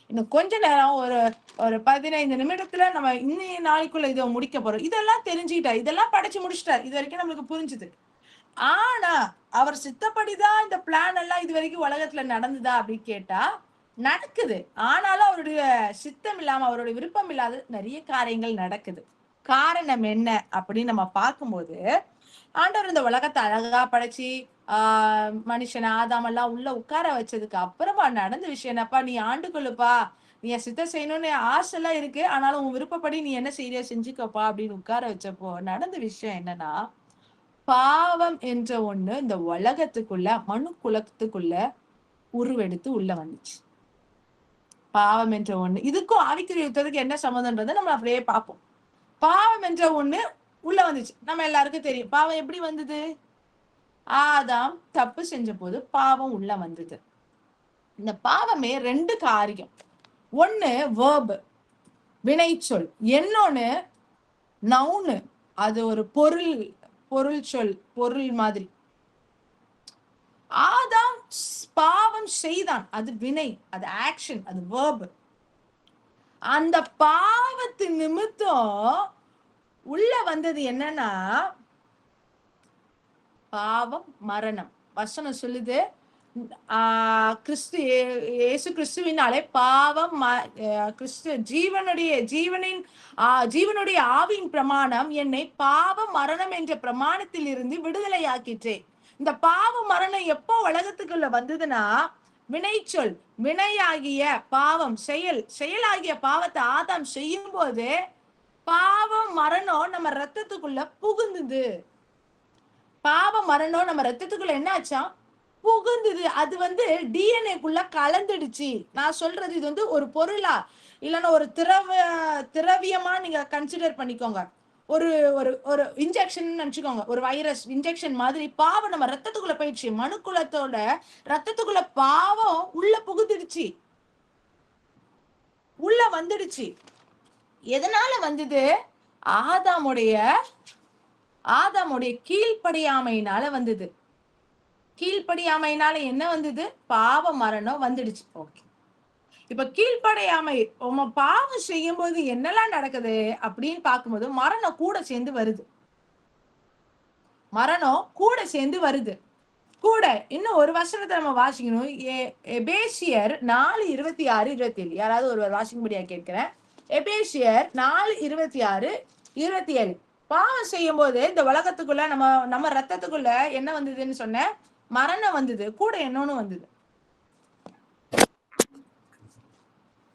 இன்னும் கொஞ்ச நேரம் ஒரு 15 நிமிடத்துல நம்ம இன்னைய நாளைக்குள்ள இதை முடிக்க போறோம். இதெல்லாம் தெரிஞ்சுக்கிட்டார், இதெல்லாம் படைச்சு முடிச்சிட்டார். இது வரைக்கும் நம்மளுக்கு புரிஞ்சுது. ஆனா அவர் சித்தப்படிதான் இந்த பிளான் எல்லாம் இது வரைக்கும் உலகத்துல நடந்துதா அப்படின்னு கேட்டா நடக்குது. ஆனாலும் அவருடைய சித்தம் இல்லாம, அவருடைய விருப்பம் இல்லாத நிறைய காரியங்கள் நடக்குது. காரணம் என்ன அப்படின்னு நம்ம பார்க்கும்போது, ஆண்டவர் இந்த உலகத்தை அழகா படைச்சு மனுஷன் ஆதாம் எல்லாம் உள்ள உட்கார வச்சதுக்கு அப்புறமா நடந்த விஷயம் என்னப்பா, நீ ஆண்டுகொள்ளுப்பா, நீ சித்தம் செய்யணும்னு ஆசை எல்லாம் இருக்கு, ஆனாலும் உன் விருப்பப்படி நீ என்ன செய்யறிய செஞ்சுக்கப்பா அப்படின்னு உட்கார வச்சப்போ நடந்த விஷயம் என்னன்னா, பாவம் என்ற ஒண்ணு இந்த உலகத்துக்குள்ள, மனு குலத்துக்குள்ள உருவெடுத்து உள்ள வந்துச்சு. பாவம் என்ற ஒண்ணு, இதுக்கும் ஆவிக்குரிய யுத்தத்துக்கு என்ன சம்மந்தம்ன்றதை நம்ம அப்படியே பார்ப்போம். பாவம் என்ற ஒண்ணு உள்ள வந்துச்சு. நம்ம எல்லாருக்கும் தெரியும் பாவம் எப்படி வந்தது. ஆதாம் தப்பு செஞ்ச போது பாவம் உள்ள வந்தது. இந்த பாவமே 2 காரியம். ஒண்ணு வேர்ப், வினைச்சொல். இன்னொன்னு நவுனு, அது ஒரு பொருள் சொல், பொருள் மாதிரி. ஆதாம் பாவம் செய்தான், அது வினை, அது ஆக்ஷன், அது வேர்ப். அந்த பாவத்து நிமித்தம் உள்ள வந்தது என்னன்னா பாவம், மரணம். வசனம் சொல்லுது, இயேசு கிறிஸ்துவினாலே பாவம், ஜீவனுடைய ஆவியின் பிரமாணம் என்னை பாவம் மரணம் என்ற பிரமாணத்தில் இருந்து விடுதலையாக்கிற்றே. இந்த பாவம் மரணம் எப்போ உலகத்துக்குள்ள வந்ததுன்னா, வினைச்சொல், வினையாகிய பாவம், செயலாகிய பாவத்தை ஆதாம் செய்யும் போது பாவம் மரணம் நம்ம ரத்தத்துக்குள்ள புகுந்தது. பாவம் மரணம் நம்ம ரத்தத்துக்குள்ள என்ன ஆச்சா, புகுந்தது. அது டிஎன்ஏக்குள்ள கலந்துடுச்சு. நான் சொல்றது இது ஒரு பொருளா இல்லைன்னா ஒரு திரவியமா நீங்க கன்சிடர் பண்ணிக்கோங்க. ஒரு ஒரு இன்ஜெக்ஷன் நினைச்சுக்கோங்க, ஒரு வைரஸ் இன்ஜெக்ஷன் மாதிரி பாவம் நம்ம ரத்தத்துக்குள்ள போயிடுச்சு. மனுக்குலத்தோட ரத்தத்துக்குள்ள பாவம் உள்ள புகுந்துடுச்சு, உள்ள வந்துடுச்சு. எதனால வந்தது? ஆதாமுடைய கீழ்ப்படியாமையினால வந்தது. கீழ்ப்படியாமையினால என்ன வந்தது? பாவ மரணம் வந்துடுச்சு. ஓகே, இப்ப கீழ்ப்படியாமை, பாவம் செய்யும் போது என்னெல்லாம் நடக்குது அப்படின்னு பார்க்கும்போது மரணம் கூட சேர்ந்து வருது. மரணம் கூட சேர்ந்து வருது. கூட இன்னும் ஒரு வசனத்தை நம்ம வாசிக்கணும். எபேசியர் 4:26-27. யாராவது ஒருவர் வாசிக்கும்படியா கேட்கிறேன். எபேசியர் 4:26-27. பாவம் செய்யும் போது இந்த உலகத்துக்குள்ள நம்ம ரத்தத்துக்குள்ள என்ன வந்ததுன்னு சொன்ன? மரணம் வந்தது. கூட என்னன்னு வந்தது?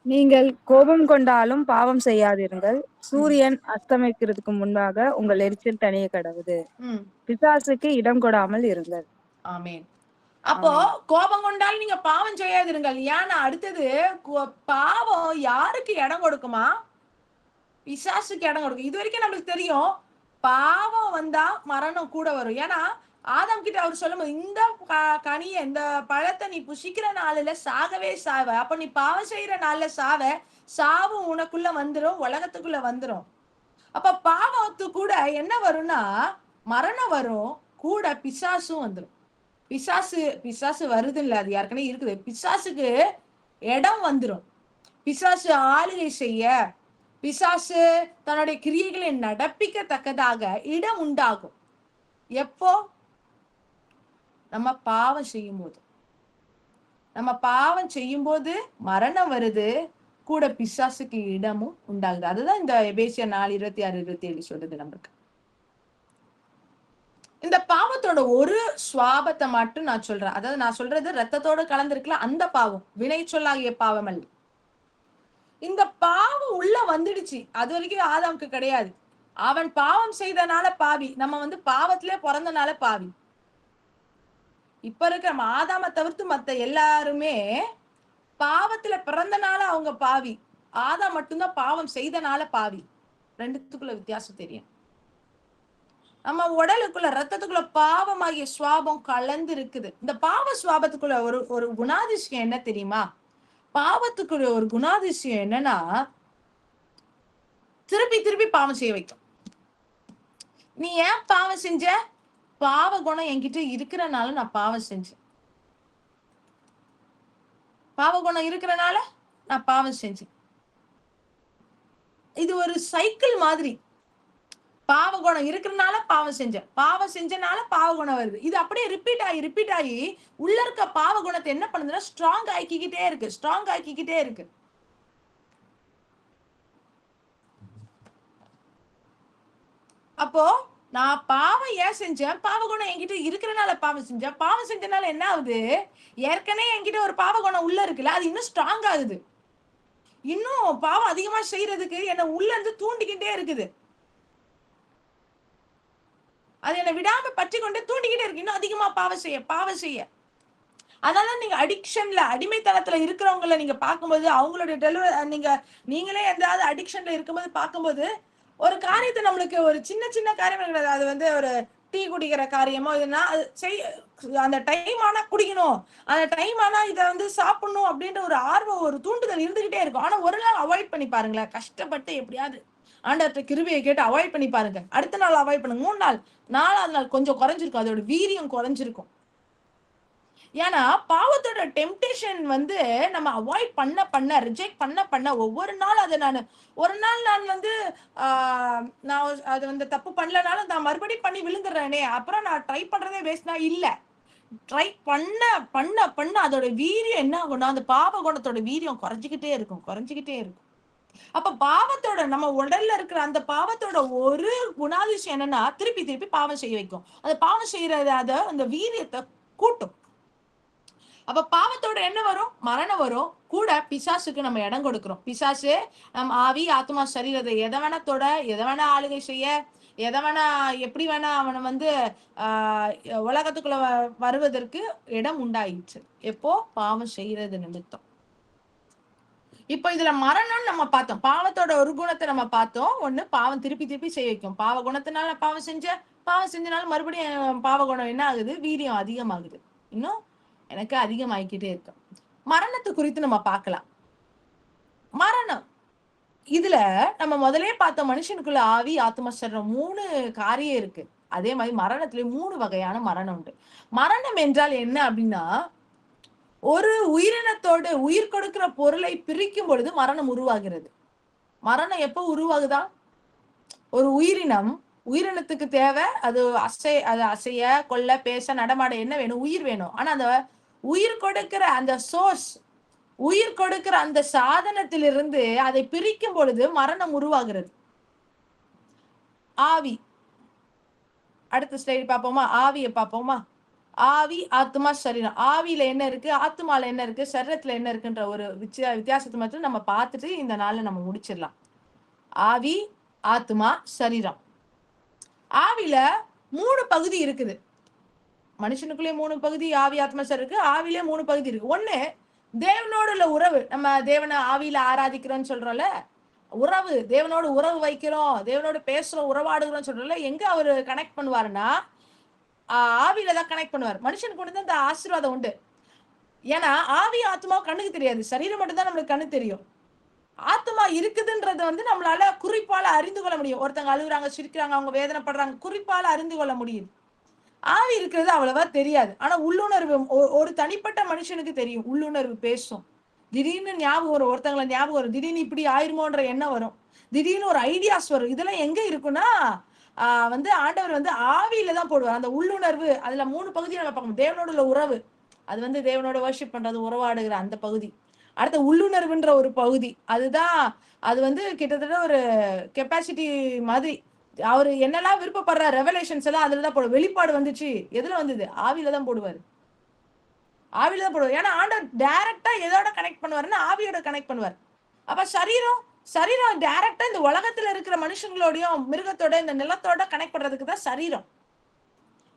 நீங்கள் கோபம் கொண்டாலும் பாவம் செய்யாதிருங்கள். சூரியன் அஸ்தமிக்கிறதுக்கு முன்பாக உங்கள் எரிச்சல் தனிய கடவுது. பிசாசுக்கு இடம் கொடாமல் இருங்கள். ஆமேன். அப்போ கோபம் கொண்டாலும் நீங்க பாவம் செய்யாதிருங்கள். ஏன்னா அடுத்தது பாவம் யாருக்கு இடம் கொடுக்குமா? பிசாசுக்கு இடம் கொடுக்கும். இது வரைக்கும் நம்மளுக்கு தெரியும் பாவம் வந்தா மரணம் கூட வரும். ஏன்னா ஆதாம் கிட்ட அவர் சொல்லும்போது, இந்த கனிய, இந்த பழத்தை நீ புசிக்கிற நாளில சாகவே சாவ. அப்ப நீ பாவம் செய்யற நாள்ல சாவு உனக்குள்ள வந்துரும், உலகத்துக்குள்ள வந்துரும். அப்ப பாவத்து கூட என்ன வரும்னா மரணம் வரும், கூட பிசாசும் வந்துடும். பிசாசு வருது இல்ல, அது ஏற்கனவே இருக்குது. பிசாசுக்கு இடம் வந்துடும். பிசாசு ஆளுகை செய்ய, பிசாசு தன்னுடைய கிரியைகளை நடப்பிக்கத்தக்கதாக இடம் உண்டாகும். எப்போ? நம்ம பாவம் செய்யும் போது. நம்ம பாவம் செய்யும் போது மரணம் வருது, கூட பிசாசுக்கு இடமும் உண்டாகுது. அதுதான் இந்த எபேசியர் 4:26-27 சொல்றது நமக்கு. இந்த பாவத்தோட ஒரு சுவாபத்தை மட்டும் நான் சொல்றேன். அதாவது நான் சொல்றது ரத்தத்தோட கலந்திருக்கலாம் அந்த பாவம், வினை சொல்லாகிய பாவம் அல்ல. இந்த பாவம் உள்ள வந்துடுச்சு, அது வரைக்கும் ஆதாமுக்கு கிடையாது. அவன் பாவம் செய்தனால பாவி, நம்ம பாவத்திலே பிறந்தனால பாவி. இப்ப இருக்கிற ஆதாமை தவிர்த்து மத்த எல்லாருமே பாவத்துல பிறந்தனால அவங்க பாவி. ஆதாம் மட்டும்தான் பாவம் செய்தனால பாவி. ரெண்டுத்துக்குள்ள வித்தியாசம் தெரியும். நம்ம உடலுக்குள்ள ரத்தத்துக்குள்ள பாவமாகிய சுவாபம் கலந்து இருக்குது. இந்த பாவ சுவாபத்துக்குள்ள ஒரு குணாதிசயம் என்ன தெரியுமா? பாவத்துக்குள்ள ஒரு குணாதிசயம் என்னன்னா, திருப்பி திருப்பி பாவம் செய்ய வைக்கும். நீ ஏன் பாவம் செஞ்ச? பாவ குணம் என்கிட்ட இருக்கிறனால நான் பாவம் செஞ்சேன். பாவ குணம் இருக்கிறனால நான் பாவம் செஞ்சேன். இது ஒரு சைக்கிள் மாதிரி. பாவ குணம் இருக்கிறனால பாவம் செஞ்சேன், பாவம் செஞ்சனால பாவ குணம் வருது. இது அப்படியே ரிப்பீட் ஆகி உள்ள இருக்க பாவ குணத்தை என்ன பண்ணுதுன்னா ஸ்ட்ராங் ஆக்கிக்கிட்டே இருக்கு. அப்போ நான் பாவம் ஏன் செஞ்சேன்? பாவ குணம் என்கிட்ட இருக்கிறனால பாவம் செஞ்சேன். பாவம் செஞ்சனால என்ன ஆகுது? ஏற்கனவே என்கிட்ட ஒரு பாவ குணம் உள்ள இருக்குல்ல, அது இன்னும் ஸ்ட்ராங் ஆகுது. இன்னும் பாவம் அதிகமா செய்யறதுக்கு என்ன உள்ள இருந்து தூண்டிக்கிட்டே இருக்குது. அது என்ன விடாம பற்றி கொண்டு தூண்டிக்கிட்டே இருக்கு, இன்னும் அதிகமா பாவம் செய்ய. அதனால நீங்க அடிக்ஷன்ல, அடிமைத்தனத்துல இருக்கிறவங்களை நீங்க பார்க்கும்போது, அவங்களுடைய நீங்களே எதாவது அடிக்ஷன்ல இருக்கும்போது பார்க்கும்போது, ஒரு காரியத்தை நம்மளுக்கு ஒரு சின்ன காரியம் கிடையாது. அது ஒரு டீ குடிக்கிற காரியமோ இதுனா அந்த டைம் ஆனா குடிக்கணும், அந்த டைம் ஆனா இதை சாப்பிடணும் அப்படின்ற ஒரு ஆர்வம், ஒரு தூண்டுதல் இருந்துகிட்டே இருக்கும். ஆனா ஒரு நாள் அவாய்ட் பண்ணி பாருங்களேன், கஷ்டப்பட்டு எப்படியாவது ஆண்டவர்கிட்ட கிருபையை கேட்டு அவாய்ட் பண்ணி பாருங்க. அடுத்த நாள் அவாய்ட் பண்ணுங்க, 3 நாள் 4வது நாள் கொஞ்சம் குறைஞ்சிருக்கும், அதோட வீரியம் குறைஞ்சிருக்கும். ஏன்னா பாவத்தோட டெம்டேஷன் நம்ம அவாய்ட் பண்ண ரிஜெக்ட் பண்ண ஒவ்வொரு நாள் அதை நான் அது தப்பு பண்ணலனாலும் நான் மறுபடியும் பண்ணி விழுந்துடுறேனே, அப்புறம் நான் ட்ரை பண்றதே வேஸ்ட்னா இல்ல. ட்ரை பண்ண அதோட வீரியம் என்ன ஆகும்னா, அந்த பாவ குணத்தோட வீரியம் குறைஞ்சிக்கிட்டே இருக்கும். அப்ப பாவத்தோட நம்ம உடல்ல இருக்கிற அந்த பாவத்தோட ஒரு குணாதிசயம் என்னன்னா, திருப்பி பாவம் செய்ய வைக்கும். அந்த பாவம் செய்யறத அந்த வீரியத்தை கூட்டும். அப்ப பாவத்தோட என்ன வரும்? மரணம் வரும். கூட பிசாசுக்கு நம்ம இடம் கொடுக்கிறோம். பிசாசு நம்ம ஆவி, ஆத்மா, சரீரத்தை எதை வேணா தொட, எதை வேணா ஆளுகை செய்ய, எதை வேணா எப்படி வேணா அவனை உலகத்துக்குள்ள வருவதற்கு இடம் உண்டாயிடுச்சு. எப்போ? பாவம் செய்யறது நிமித்தம். இப்ப இதுல மரணம் நம்ம பார்த்தோம், பாவத்தோட ஒரு குணத்தை நம்ம பார்த்தோம். ஒண்ணு, பாவம் திருப்பி செய்ய வைக்கும். பாவ குணத்தினால பாவம் செஞ்சனால மறுபடியும் பாவ குணம் என்ன ஆகுது? வீரியம் அதிகமாகுது. இன்னும் எனக்கு அதிகமாகிக்கிட்டே இருக்கு. மரணத்தை குறித்து நம்ம பார்க்கலாம். மரணம் இதுல நம்ம முதலே பார்த்த மனுஷனுக்குள்ள ஆவி, ஆத்மா, சரீரம் 3 காரியம் இருக்கு. அதே மாதிரி மரணத்துல 3 வகையான மரணம் உண்டு. மரணம் என்றால் என்ன அப்படின்னா, ஒரு உயிரினத்தோடு உயிர் கொடுக்கிற பொருளை பிரிக்கும் பொழுது மரணம் உருவாகிறது. மரணம் எப்போ உருவாகுதா? ஒரு உயிரினத்துக்கு தேவை, அது அசைய, கொல்ல, பேச, நடமாட என்ன வேணும்? உயிர் வேணும். ஆனா அந்த உயிர் கொடுக்கிற அந்த சோர்ஸ், உயிர் கொடுக்கிற அந்த சாதனத்திலிருந்து அதை பிரிக்கும் பொழுது மரணம் உருவாகிறது. ஆவி, அடுத்த ஸ்லைடு பார்ப்போமா? ஆவியை பார்ப்போமா? ஆவி, ஆத்மா, சரீரம். ஆவியில என்ன இருக்கு, ஆத்மால என்ன இருக்கு, சரீரத்துல என்ன இருக்குன்ற ஒரு வித்தியாசத்தை மட்டும் நம்ம பார்த்துட்டு இந்த நாள்ல நம்ம முடிச்சிடலாம். ஆவி, ஆத்மா, சரீரம். ஆவில 3 பகுதி இருக்குது. மனுஷனுக்குள்ளே 3 பகுதி ஆவி, ஆத்மா, சரீரம் இருக்கு. ஆவிலே 3 பகுதி இருக்கு. ஒண்ணு, தேவனோடு உள்ள உறவு. நம்ம தேவனை ஆவியில ஆராதிக்கிறோம்னு சொல்றோம்ல, உறவு, தேவனோடு உறவு வைக்கிறோம், தேவனோடு பேசுறோம், உறவாடுகிறோம் சொல்றோம்ல. எங்க அவரு கனெக்ட் பண்ணுவாருன்னா ஆவியில தான் கனெக்ட் பண்ணுவார். மனுஷனுக்கு ஒண்ணு இந்த ஆசீர்வாதம் உண்டு. ஏன்னா ஆவி, ஆத்மா கண்ணுக்கு தெரியாது, சரீரம் மட்டும் தான் நம்மளுக்கு கண்ணு தெரியும். ஆத்மா இருக்குதுன்றது நம்மளால குறிப்பால அறிந்து கொள்ள முடியும். ஒருத்தங்க அழுகுறாங்க, சிரிக்கிறாங்க, அவங்க வேதனைப்படுறாங்க, குறிப்பால அறிந்து கொள்ள முடியுது. ஆவி இருக்கிறது அவ்வளவா தெரியாது. ஆனா உள்ளுணர்வு ஒரு தனிப்பட்ட மனுஷனுக்கு தெரியும். உள்ளுணர்வு பேசும். திடீர்னு ஞாபகம் வரும், ஒருத்தங்களை ஞாபகம் வரும், திடீர்னு இப்படி ஆயிருமோன்ற எண்ணம் வரும், திடீர்னு ஒரு ஐடியாஸ் வரும். இதெல்லாம் எங்க இருக்குன்னா ஆண்டவர் ஆவியில தான் போடுவார். அந்த உள்ளுணர்வு, அதுல 3 பகுதியை நம்ம பார்க்கணும். தேவனோட உள்ள உறவு, அது வந்து தேவனோட வர்ஷிப் பண்றது, உறவாடுகிற அந்த பகுதி. அடுத்த உள்ளுணர்வுன்ற ஒரு பகுதி, அதுதான் அது வந்து கிட்டத்தட்ட ஒரு கெப்பாசிட்டி மாதிரி. அவரு என்னெல்லாம் விருப்பப்படுற ரெவலேஷன்ஸ் எல்லாம் அதுலதான் போடுவார். வெளிப்பாடு வந்துச்சு, எதுல வந்தது? ஆவியில தான் போடுவாரு. ஆவியில தான் போடுவார். ஏன்னா ஆண்டவர் டைரக்டா எதோட கனெக்ட் பண்ணுவாருன்னா ஆவியோட கனெக்ட் பண்ணுவார். அப்ப சரீரம் டைரக்டா இந்த உலகத்துல இருக்கிற மனுஷங்களோடையும் மிருகத்தோட இந்த நிலத்தோட கனெக்ட் பண்றதுக்கு தான் சரீரம்.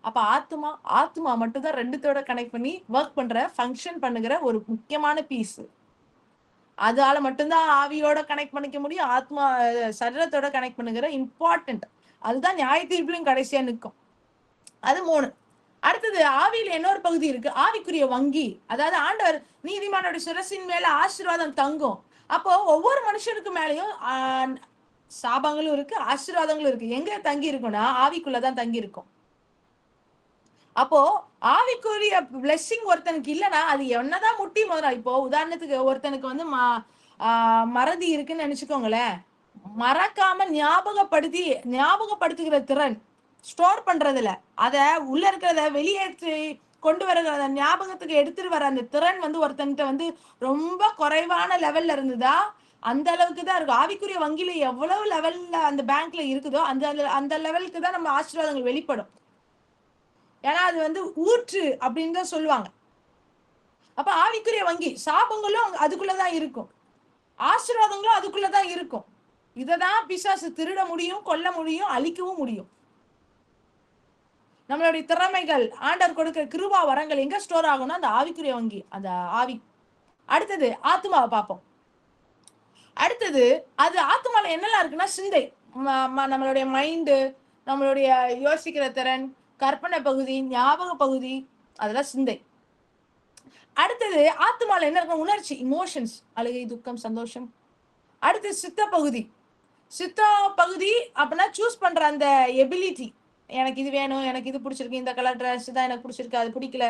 அப்ப ஆத்மா மட்டும் தான் ரெண்டுத்தோட கனெக்ட் பண்ணி ஒர்க் பண்ற, ஃபங்க்ஷன் பண்ணுகிற ஒரு முக்கியமான பீஸ். அதால மட்டும்தான் ஆவியோட கனெக்ட் பண்ணிக்க முடியும். ஆத்மா சரீரத்தோட கனெக்ட் பண்ணுகிற இம்பார்ட்டன்ட். அதுதான் நியாய தீர்ப்பிலும் கடைசியா நிற்கும். அது 3. அடுத்தது ஆவியில இன்னொரு பகுதி இருக்கு, ஆவிக்குரிய வங்கி. அதாவது ஆண்டவர் நீதிமானோட சிரசின் மேல ஆசீர்வாதம் தங்கும். அப்போ ஒவ்வொரு மனுஷனுக்கு மேலயும் சாபங்களும் இருக்கு, ஆசீர்வாதங்களும் இருக்கு. எங்க தங்கி இருக்கும்னா ஆவிக்குள்ளதான் தங்கி இருக்கும். அப்போ ஆவிக்குரிய பிளெஸிங் ஒருத்தனுக்கு இல்லைன்னா அது என்னதான் முட்டி மோதுறா. இப்போ உதாரணத்துக்கு ஒருத்தனுக்கு வந்து மறதி இருக்குன்னு நினைச்சுக்கோங்களேன். மறக்காம ஞாபகப்படுத்துகிற திறன், ஸ்டோர் பண்றதுல, அத உள்ள இருக்கிறத வெளியேற்றி கொண்டு வர ஞாபகத்துக்கு எடுத்துட்டு வர அந்த திறன் வந்து ஒருத்தன்கிட்ட வந்து ரொம்ப குறைவான லெவல்ல இருந்ததா அந்த அளவுக்கு தான் இருக்கும். ஆவிக்குரிய வங்கியில எவ்வளவு லெவல்ல அந்த பேங்க்ல இருக்குதோ அந்த லெவலுக்கு தான் நம்ம ஆசீர்வாதங்கள் வெளிப்படும். ஏன்னா அது வந்து ஊற்று அப்படின்னு தான் சொல்லுவாங்க. அப்ப ஆவிக்குரிய வங்கி, சாபங்களும் அதுக்குள்ளதான் இருக்கும், ஆசீர்வாதங்களும் அதுக்குள்ளதான் இருக்கும். இததான் பிசாசு திருட முடியும், கொல்ல முடியும், அழிக்கவும் முடியும். நம்மளுடைய திறமைகள், ஆண்டவர் கொடுக்கிற கிருபா வரங்கள் எங்க ஸ்டோர் ஆகும்னா அந்த ஆவிக்குரிய வங்கி, அந்த ஆவி. அடுத்தது ஆத்மாவை பார்ப்போம். அடுத்தது அது ஆத்மால என்னெல்லாம் இருக்குன்னா சிந்தை, நம்மளுடைய மைண்டு, நம்மளுடைய யோசிக்கிற திறன், கற்பனை பகுதி, ஞாபக பகுதி, அதெல்லாம் சிந்தை. அடுத்தது ஆத்மால என்ன இருக்கும்? உணர்ச்சி, இமோஷன்ஸ், அழுகை, துக்கம், சந்தோஷம். அடுத்து சித்த பகுதி அப்படின்னா சூஸ் பண்ற அந்த எபிலிட்டி. எனக்கு இது வேணும், எனக்கு இது பிடிச்சிருக்கு, இந்த கலர் ட்ரெஸ் தான் எனக்கு பிடிச்சிருக்கு, அது பிடிக்கல,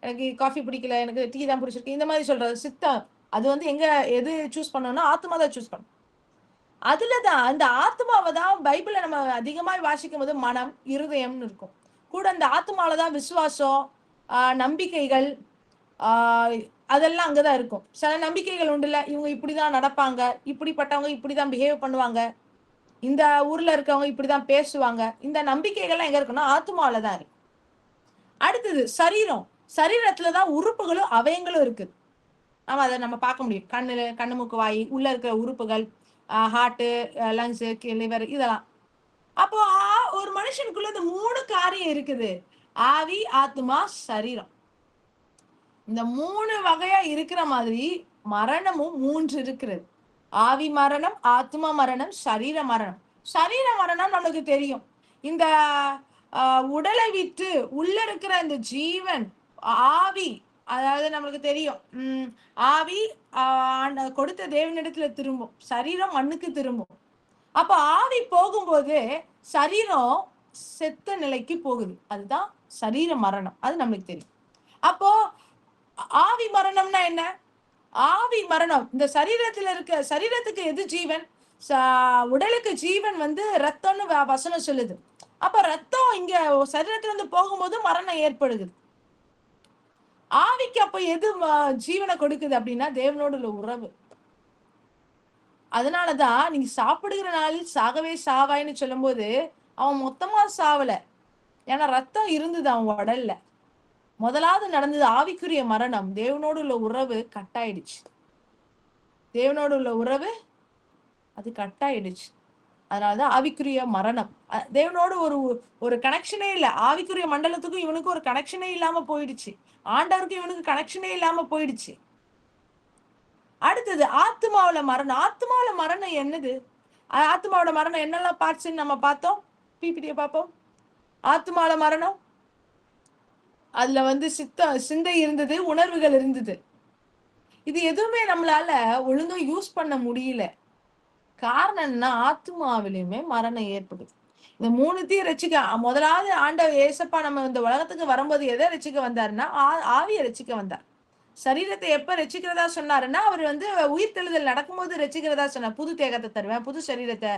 எனக்கு காஃபி பிடிக்கல, எனக்கு டீ தான் பிடிச்சிருக்கு, இந்த மாதிரி சொல்றது சித்தம். அது வந்து எங்க எது சூஸ் பண்ணணும்னா ஆத்மா தான் சூஸ் பண்ணும். அதுலதான் அந்த ஆத்மாவை தான் பைபிளை நம்ம அதிகமாக வாசிக்கும் போது மனம், இருதயம்னு இருக்கும். கூட அந்த ஆத்மாலதான் விசுவாசம், நம்பிக்கைகள், அதெல்லாம் அங்கதான் இருக்கும். சில நம்பிக்கைகள் உண்டுல, இவங்க இப்படிதான் நடப்பாங்க, இப்படிப்பட்டவங்க இப்படிதான் பிஹேவ் பண்ணுவாங்க, இந்த ஊர்ல இருக்கவங்க இப்படிதான் பேசுவாங்க. இந்த நம்பிக்கைகள்லாம் எங்க இருக்குன்னா ஆத்மாலதான் இருக்கு. அடுத்தது சரீரத்துலதான் உறுப்புகளும் அவயங்களும் இருக்குது. நம்ம பார்க்க முடியும். கண்ணு மூக்கு வாய் உள்ள இருக்கிற உறுப்புகள், ஹார்ட், லங்ஸ், லிவர், இதெல்லாம். அப்போ ஒரு மனுஷனுக்குள்ள இந்த 3 காரியம் இருக்குது, ஆவி, ஆத்மா, சரீரம். இந்த 3 வகையா இருக்கிற மாதிரி மரணமும் 3 இருக்கிறது. ஆவி மரணம், ஆத்மா மரணம், சரீர மரணம். சரீர மரணம் நமக்கு தெரியும், இந்த உடலை விட்டு உள்ள இருக்கிற இந்த ஜீவன் ஆவி, அதாவது நம்மளுக்கு தெரியும், ஆவி கொடுத்த தேவனிடத்துல திரும்பும், சரீரம் மண்ணுக்கு திரும்பும். அப்ப ஆவி போகும்போது சரீரம் செத்த நிலைக்கு போகுது, அதுதான் சரீர மரணம். அது நம்மளுக்கு தெரியும். அப்போ ஆவி மரணம்னா என்ன? ஆவி மரணம் இந்த சரீரத்துக்கு எது ஜீவன்? உடலுக்கு ஜீவன் வந்து ரத்தம்னு வசனம் சொல்லுது. அப்ப ரத்தம் இங்க சரீரத்துல இருந்து போகும்போது மரணம் ஏற்படுது. ஆவிக்கு அப்ப எது ஜீவனை கொடுக்குது அப்படின்னா தேவனோடு உள்ள உறவு. அதனாலதான் நீங்க சாப்பிடுகிற நாளில் சாகவே சாவாயின்னு சொல்லும் போது அவன் மொத்தமா சாவல, ஏன்னா ரத்தம் இருந்தது அவன் உடல்ல. முதலாவது நடந்தது ஆவிக்குரிய மரணம், தேவனோடு உள்ள உறவு கட்டாயிடுச்சு. தேவனோடு உள்ள உறவு அது கட்டாயிடுச்சு. அதனாலதான் ஆவிக்குரிய மரணம். தேவனோடு ஒரு கனெக்ஷனே இல்லை. ஆவிக்குரிய மண்டலத்துக்கும் இவனுக்கு ஒரு கனெக்ஷனே இல்லாம போயிடுச்சு, ஆண்டவருக்கும் இவனுக்கு கனெக்ஷனே இல்லாம போயிடுச்சு. அடுத்தது ஆத்மாவில மரணம். ஆத்மாவில மரணம் என்னது? ஆத்மாவோட மரணம் என்னெல்லாம் பார்ட்ஸ் நம்ம பார்த்தோம், பிபிடியை பார்ப்போம். ஆத்மாவில மரணம், அதுல வந்து சிந்தை இருந்தது, உணர்வுகள் இருந்தது. இது எதுவுமே நம்மளால ஒழுங்கா யூஸ் பண்ண முடியல. காரணம் என்ன? ஆத்மாவிலுமே மரணம் ஏற்படுது. இந்த 3த்தையும் ரசிக்க முதலாவது ஆண்டவர் ஏசப்பா நம்ம இந்த உலகத்துக்கு வரும்போது எதை ரசிக்க வந்தாருன்னா ஆவியை ரசிக்க வந்தார். சரீரத்தை எப்ப ரசிக்கிறதா சொன்னாருன்னா அவர் வந்து உயிர் தெழுதல் நடக்கும்போது ரசிக்கிறதா சொன்னார். புது தேகத்தை தருவேன், புது சரீரத்தை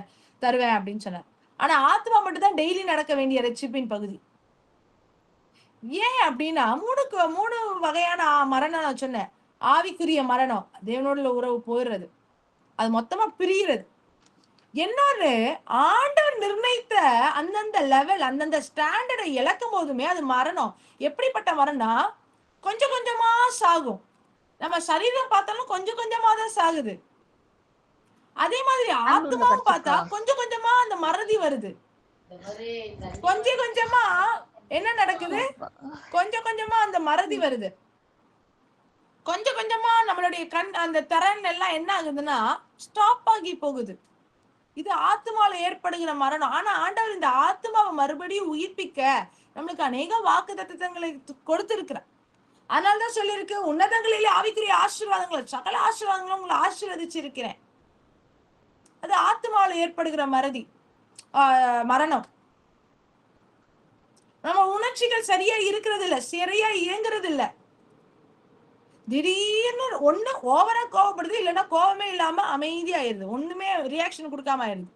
தருவேன் அப்படின்னு சொன்னார். ஆனா ஆத்மா மட்டும் தான் டெய்லி நடக்க வேண்டிய ரட்சிப்பின் பகுதி. ஏன் அப்படின்னா மூணு வகையான மரணம் நான் சொன்னேன். ஆவிக்குரிய மரணம், தேவனோட உறவு போயிடுறது, அது மொத்தமா பிரிகிறது. இன்னொரு, ஆண்டவர் நிர்ணயித்த அந்தந்த லெவல், அந்தந்த ஸ்டாண்டர்டை இழக்கும் போதுமே அது மரணம். எப்படிப்பட்ட மரணம்? கொஞ்சம் கொஞ்சமா சாகும். நம்ம சரீரம் பார்த்தாலும் கொஞ்சம் கொஞ்சமா தான் சாகுது. அதே மாதிரி ஆத்மாவும் பார்த்தா கொஞ்சம் கொஞ்சமா அந்த மறதி வருது. கொஞ்சம் கொஞ்சமா என்ன நடக்குது? கொஞ்சம் கொஞ்சமா அந்த மறதி வருது. கொஞ்சம் கொஞ்சமா நம்மளுடைய அந்த திறன் எல்லாம் என்ன ஆகுதுன்னா ஸ்டாப் ஆகி போகுது. இது ஆத்மால ஏற்படுகிற மரணம். ஆனா ஆண்டவர் இந்த ஆத்மாவை மறுபடியும் உயிர்ப்பிக்க நம்மளுக்கு அநேக வாக்கு தத்துவங்களை கொடுத்திருக்கிறார். அதனாலதான் சொல்லியிருக்கு, உன்னதங்களிலே ஆவிக்குரிய ஆசீர்வாதங்களை, சகல ஆசீர்வாதங்களும் உங்களை ஆசீர்வதிச்சிருக்கிறேன். அது ஆத்மாவில் ஏற்படுகிற மரணம். நம்ம உணர்ச்சிகள் சரியா இருக்கிறது இல்ல, சரியா இயங்குறது இல்ல. திடீர்னு ஒண்ணு ஓவரா கோவப்படுது, இல்லைன்னா கோவமே இல்லாம அமைதியாயிருது, ஒண்ணுமே ரியாக்ஷன் கொடுக்காம ஆயிருது.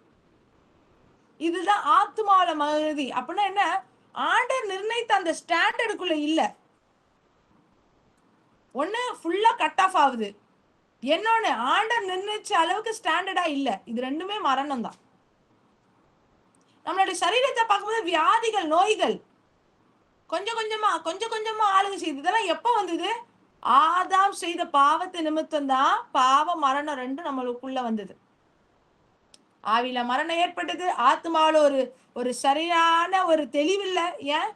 இதுதான் ஆத்மாவில மறதி. அப்படின்னா என்ன? ஆண்டவர் நிர்ணயித்த அந்த ஸ்டாண்டர்டுக்குள்ள இல்ல. ஒண்ணு ஃபுல்லா கட் ஆஃப் ஆகுது, என்னொன்னு ஆண்டவர் நிர்ணயிச்ச அளவுக்கு ஸ்டாண்டர்டா இல்ல. இது ரெண்டுமே மரணம் தான். நம்மளுடைய சரீரத்தை பார்க்கும்போது வியாதிகள், நோய்கள் கொஞ்சம் கொஞ்சமா ஆளுங்க செய்யுது. இதெல்லாம் எப்ப வந்தது? ஆதாம் செய்த பாவத்தை நிமித்தம் தான் பாவ மரணம் ரெண்டும் நம்மளுக்குள்ள வந்தது. ஆவில மரணம் ஏற்பட்டது, ஆத்மாவில ஒரு சரியான ஒரு தெளிவில்லை. ஏன்?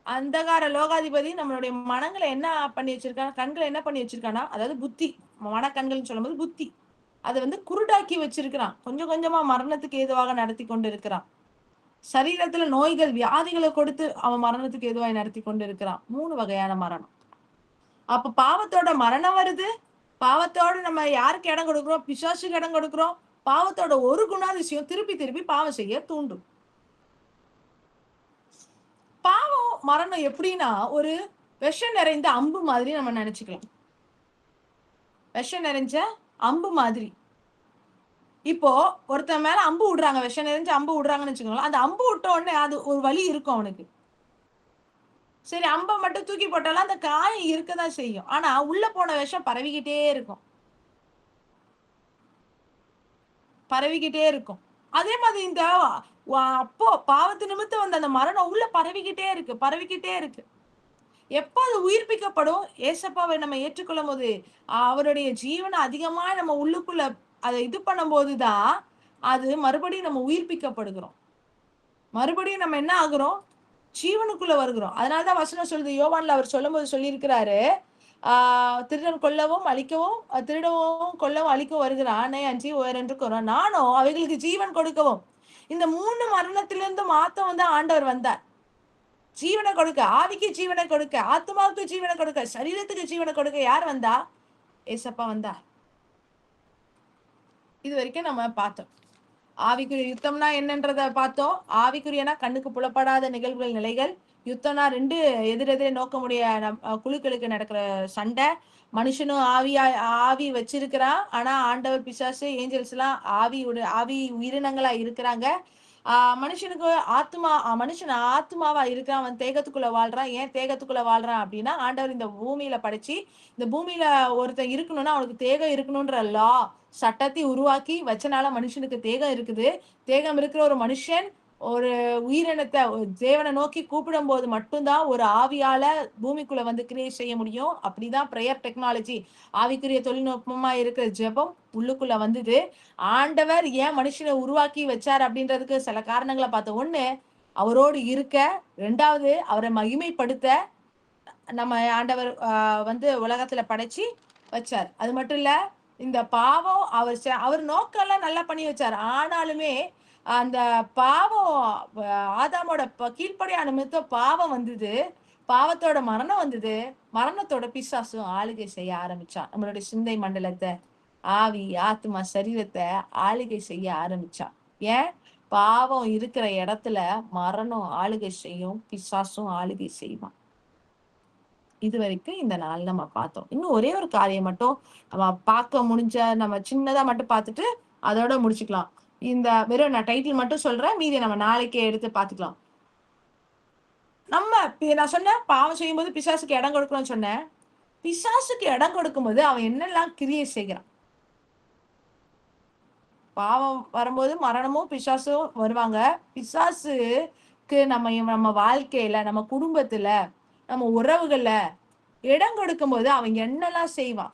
அந்தகார லோகாதிபதி நம்மளுடைய மனங்களை என்ன பண்ணி வச்சிருக்காங்க, கண்களை என்ன பண்ணி வச்சிருக்கானா, அதாவது புத்தி, மனக்கண்கள்னு சொல்லும் போது புத்தி, அதை குருடாக்கி வச்சிருக்கிறான். கொஞ்சம் கொஞ்சமா மரணத்துக்கு ஏதுவாக நடத்தி கொண்டு இருக்கிறான். சரீரத்துல நோய்கள், வியாதிகளை கொடுத்து அவன் மரணத்துக்கு ஏதுவாக நடத்தி கொண்டு இருக்கிறான். 3 வகையான மரணம். அப்ப பாவத்தோட மரணம் வருது. பாவத்தோட நம்ம யாருக்கு இடம் கொடுக்கிறோம்? பிசாசுக்கு இடம் கொடுக்கிறோம். பாவத்தோட ஒரு குணாதிசயம் திருப்பி பாவம் செய்ய தூண்டும். பாவம் மரணம் எப்படின்னா ஒரு விஷம் நிறைந்த அம்பு மாதிரி நம்ம நினைச்சுக்கலாம். விஷம் நிறைஞ்ச அம்பு மாதிரி. இப்போ ஒருத்தன் மேல அம்பு விடுறாங்க, விஷம் நிறைஞ்ச அம்பு விடுறாங்கன்னு வச்சுக்கோங்களேன். அந்த அம்பு விட்ட உடனே அது ஒரு வலி இருக்கும் அவனுக்கு. சரி, அம்பை மட்டும் தூக்கி போட்டாலும் அந்த காயம் இருக்கதான் செய்யும். ஆனா உள்ள போன விஷம் பரவிக்கிட்டே இருக்கும். அதே மாதிரி இந்த அப்போ பாவத்து நிமித்தம் வந்த அந்த மரணம் உள்ள பரவிக்கிட்டே இருக்கு. எப்போ அது உயிர்ப்பிக்கப்படும்? ஏசப்பாவை நம்ம ஏற்றுக்கொள்ளும் போது, அவருடைய ஜீவனை அதிகமா நம்ம உள்ளுக்குள்ள அதை இது பண்ணும் போதுதான் அது மறுபடியும் நம்ம உயிர்ப்பிக்கப்படுகிறோம். மறுபடியும் நம்ம என்ன ஆகுறோம்? ஜீவனுக்குள்ள வருகிறோம். அதனாலதான் வசனம் சொல்லுது, யோவான்ல அவர் சொல்லும் போது சொல்லியிருக்கிறாரு, திருடன் கொல்லவும் அழிக்கவும், திருடவும் கொல்லவும் அழிக்கவும் வருகிறான், அஞ்சி உயரென்று நானும் அவைகளுக்கு ஜீவன் கொடுக்கவும். இந்த 3 மரணத்திலிருந்து மாத்தம் வந்து ஆண்டவர் வந்தார். ஜீவனை கொடுக்க, ஆவிக்கு ஜீவனை கொடுக்க, ஆத்மாவுக்கு ஜீவனை கொடுக்க, சரீரத்துக்கு ஜீவனை கொடுக்க யார் வந்தா? ஏசப்பா வந்தார். இது வரைக்கும் நம்ம பார்த்தோம். ஆவிக்குரிய யுத்தம்னா என்னன்றத பார்த்தோம். ஆவிக்குரியனா கண்ணுக்கு புலப்படாத நிகழ்வுகள், நிலைகள். யுத்தம்னா 2 எதிரெதிரே நோக்க முடிய குழுக்களுக்கு நடக்கிற சண்டை. மனுஷனும் ஆவி வச்சிருக்கிறான். ஆனா ஆண்டவர், பிசாசு, ஏஞ்சல்ஸ் எல்லாம் ஆவி உயிரினங்களா இருக்கிறாங்க. மனுஷனுக்கு மனுஷன் ஆத்மாவா இருக்கிறான். அவன் தேகத்துக்குள்ள வாழ்றான். ஏன் தேகத்துக்குள்ள வாழ்றான் அப்படின்னா, ஆண்டவர் இந்த பூமியில படைச்சு, இந்த பூமியில ஒருத்தன் இருக்கணும்னா அவனுக்கு தேகம் இருக்கணும்ன்ற லா சட்டத்தை உருவாக்கி வச்சனால மனுஷனுக்கு தேகம் இருக்குது. தேகம் இருக்கிற ஒரு மனுஷன் ஒரு உயிரினத்தை தேவனை நோக்கி கூப்பிடும் போது மட்டும்தான் ஒரு ஆவியால பூமிக்குள்ள வந்து கிரியேட் செய்ய முடியும். அப்படிதான் பிரேயர் டெக்னாலஜி, ஆவிக்குரிய தொழில்நுட்பமா இருக்கிற ஜெபம் உள்ளுக்குள்ள வந்தது. ஆண்டவர் ஏன் மனுஷனை உருவாக்கி வச்சார் அப்படின்றதுக்கு சில காரணங்களை பார்த்தோம். 1, அவரோடு இருக்க. 2வது, அவரை மகிமைப்படுத்த நம்ம ஆண்டவர் வந்து உலகத்துல படைச்சு வச்சார். அது மட்டும் இல்ல, இந்த பாவம் அவர் நோக்கெல்லாம் நல்லா பண்ணி வச்சார். ஆனாலுமே அந்த பாவம், ஆதாமோட கீழ்ப்படியான நிமித்தம் பாவம் வந்தது. பாவத்தோட மரணம் வந்தது. மரணத்தோட பிசாசும் ஆளுகை செய்ய ஆரம்பிச்சான். நம்மளுடைய சிந்தை மண்டலத்தை, ஆவி, ஆத்மா, சரீரத்தை ஆளுகை செய்ய ஆரம்பிச்சான். ஏன்? பாவம் இருக்கிற இடத்துல மரணம் ஆளுகை செய்யும், பிசாசும் ஆளுகை செய்வான். இது வரைக்கும் இந்த நாள் நம்ம பார்த்தோம். இன்னும் ஒரே ஒரு காரியம் மட்டும் நம்ம பார்க்க முடிஞ்ச, நம்ம சின்னதா மட்டும் பார்த்துட்டு அதோட முடிச்சுக்கலாம். வெறும் நான் டைட்டில் மட்டும் சொல்றேன், மீதி நம்ம நாளைக்கே எடுத்து பார்த்துக்கலாம். நம்ம நான் சொன்னேன் பாவம் செய்யும்போது பிசாசுக்கு இடம் கொடுக்கணும்னு சொன்னேன். பிசாசுக்கு இடம் கொடுக்கும்போது அவன் என்னெல்லாம் கிரியை செய்கிறான். பாவம் வரும்போது மரணமும் பிசாசும் வருவாங்க. பிசாசுக்கு நம்ம வாழ்க்கையில, நம்ம குடும்பத்துல, நம்ம உறவுகள்ல இடம் கொடுக்கும்போது அவன் என்னெல்லாம் செய்வான்.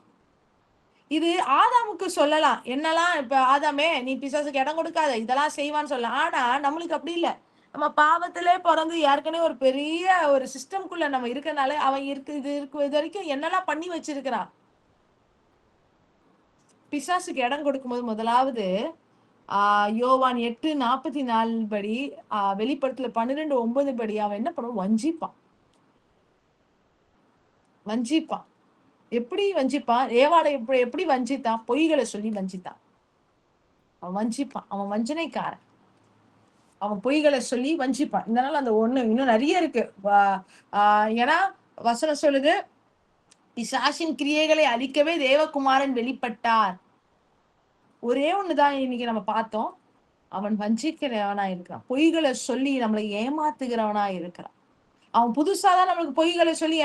இது ஆதாமுக்கு சொல்லலாம். என்னெல்லாம் இப்ப ஆதாமே நீ பிசாசுக்கு இடம் கொடுக்காத, இதெல்லாம் செய்வான்னு சொல்லலாம். ஆனா நம்மளுக்கு அப்படி இல்ல. நம்ம பாவத்திலே பிறந்து ஏற்கனவே ஒரு பெரிய ஒரு சிஸ்டம்குள்ள நம்ம இருக்கனால அவன் இது வரைக்கும் என்னெல்லாம் பண்ணி வச்சிருக்கிறான். பிசாசுக்கு இடம் கொடுக்கும்போது முதலாவது யோவான் 8:44 படி, வெளிப்படுத்தல 12:9 படி அவன் என்ன பண்ணுவான்? வஞ்சிப்பான். எப்படி வஞ்சிப்பான்? ஏவாளை எப்படி வஞ்சித்தான்? பொய்களை சொல்லி வஞ்சித்தான். அவன் வஞ்சிப்பான். அவன் வஞ்சனைக்காரன். அவன் பொய்களை சொல்லி வஞ்சிப்பான். இதனால அந்த ஒண்ணு இன்னும் நிறைய இருக்கு. ஏன்னா வசனம் சொல்லுது, பிசாசின் கிரியைகளை அழிக்கவே தேவகுமாரன் வெளிப்பட்டார். ஒரே ஒண்ணுதான் இன்னைக்கு நம்ம பார்த்தோம். அவன் வஞ்சிக்கிறவனா இருக்கிறான். பொய்களை சொல்லி நம்மளை ஏமாத்துகிறவனா இருக்கிறான். அவன் புதுசாதான் நம்மளுக்கு பொய்களை சொல்லி